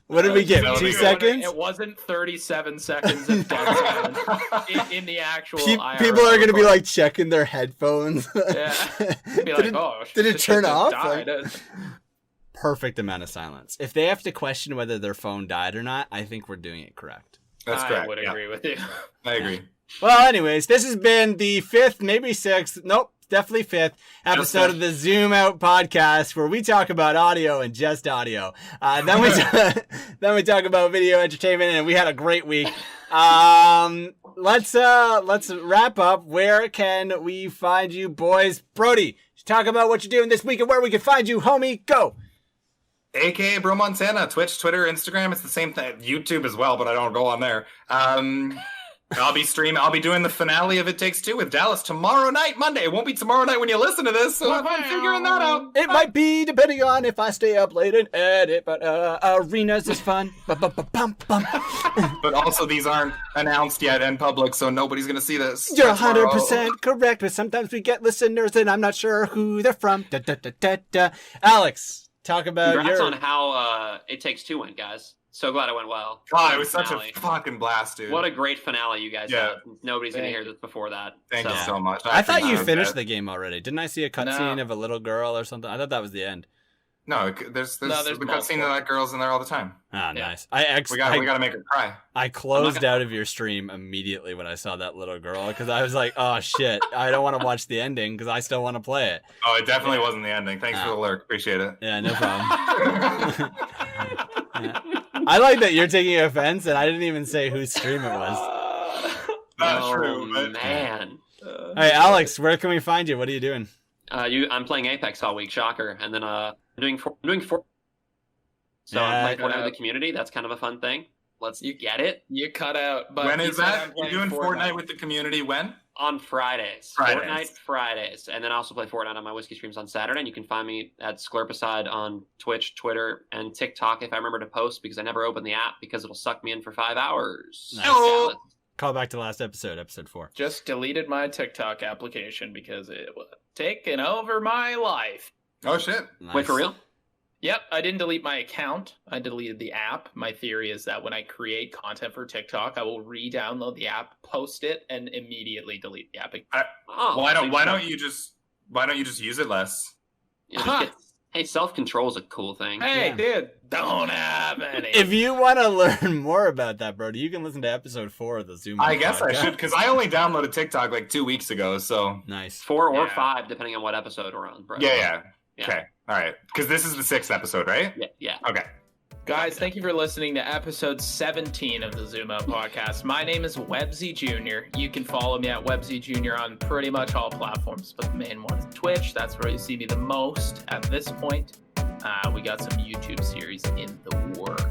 what did we get? 2 seconds? It wasn't 37 seconds of dead silence in the actual. People are gonna be like checking their headphones. Yeah. Be like, did it turn off? Like, perfect amount of silence. If they have to question whether their phone died or not, I think we're doing it correct. That's correct. I would agree with you. I agree. Well, anyways, this has been the 5th, maybe 6th. Nope. Definitely 5th episode of the Zoom Out podcast, where we talk about audio and just audio. Then we talk about video entertainment, and we had a great week. Let's wrap up. Where can we find you, boys? Brody, talk about what you're doing this week and where we can find you, homie. Go. AKA Bro Montana, Twitch, Twitter, Instagram. It's the same thing. YouTube as well, but I don't go on there. I'll be doing the finale of It Takes Two with Dallas tomorrow night, Monday. It won't be tomorrow night when you listen to this, so I'm figuring that out. It might be, depending on if I stay up late and edit, but arenas is fun. But also, these aren't announced yet in public, so nobody's going to see this. You're 100% correct, but sometimes we get listeners and I'm not sure who they're from. Alex, talk about Congrats on how It Takes Two went, guys. So glad it went well. Oh, it was such a fucking blast, dude. What a great finale you guys had. Nobody's going to hear this before that. Thank you so much. I thought you finished the game already. Didn't I see a cutscene of a little girl or something? I thought that was the end. No, there's the cutscene of that girl's in there all the time. Ah, nice. We got to make her cry. I closed out of your stream immediately when I saw that little girl because I was like, oh shit, I don't want to watch the ending because I still want to play it. Oh, it definitely wasn't the ending. Thanks for the lurk. Appreciate it. Yeah, no problem. I like that you're taking offense, and I didn't even say whose stream it was. Not true, but... man. Hey, Alex, where can we find you? What are you doing? I'm playing Apex all week, shocker, and then I'm doing Fortnite. So I'm playing Fortnite with the community. That's kind of a fun thing. You get it. You cut out. But when is that? You're doing Fortnite with the community when? On Fridays. Fortnite Fridays. And then I also play Fortnite on my whiskey streams on Saturday. And you can find me at Sklurpicide on Twitch, Twitter, and TikTok if I remember to post, because I never open the app because it'll suck me in for 5 hours. Nice. Call back to last episode 4. Just deleted my TikTok application because it was taking over my life. Oh, shit. Nice. Wait, for real? Yep, I didn't delete my account. I deleted the app. My theory is that when I create content for TikTok, I will re-download the app, post it, and immediately delete the app. Why don't you just use it less? Hey, self-control is a cool thing. Hey, dude, don't have any. If you want to learn more about that, Brody, you can listen to episode 4 of the Zoom. I guess I should, because I only downloaded TikTok like 2 weeks ago. So nice. 4 or 5, depending on what episode we're on. Bro. Yeah. Okay. All right. Because this is the 6th episode, right? Yeah. Okay. Guys, thank you for listening to episode 17 of the ZoomOut podcast. My name is Websy Jr. You can follow me at Websy Jr. on pretty much all platforms, but the main one is Twitch. That's where you see me the most at this point. We got some YouTube series in the works.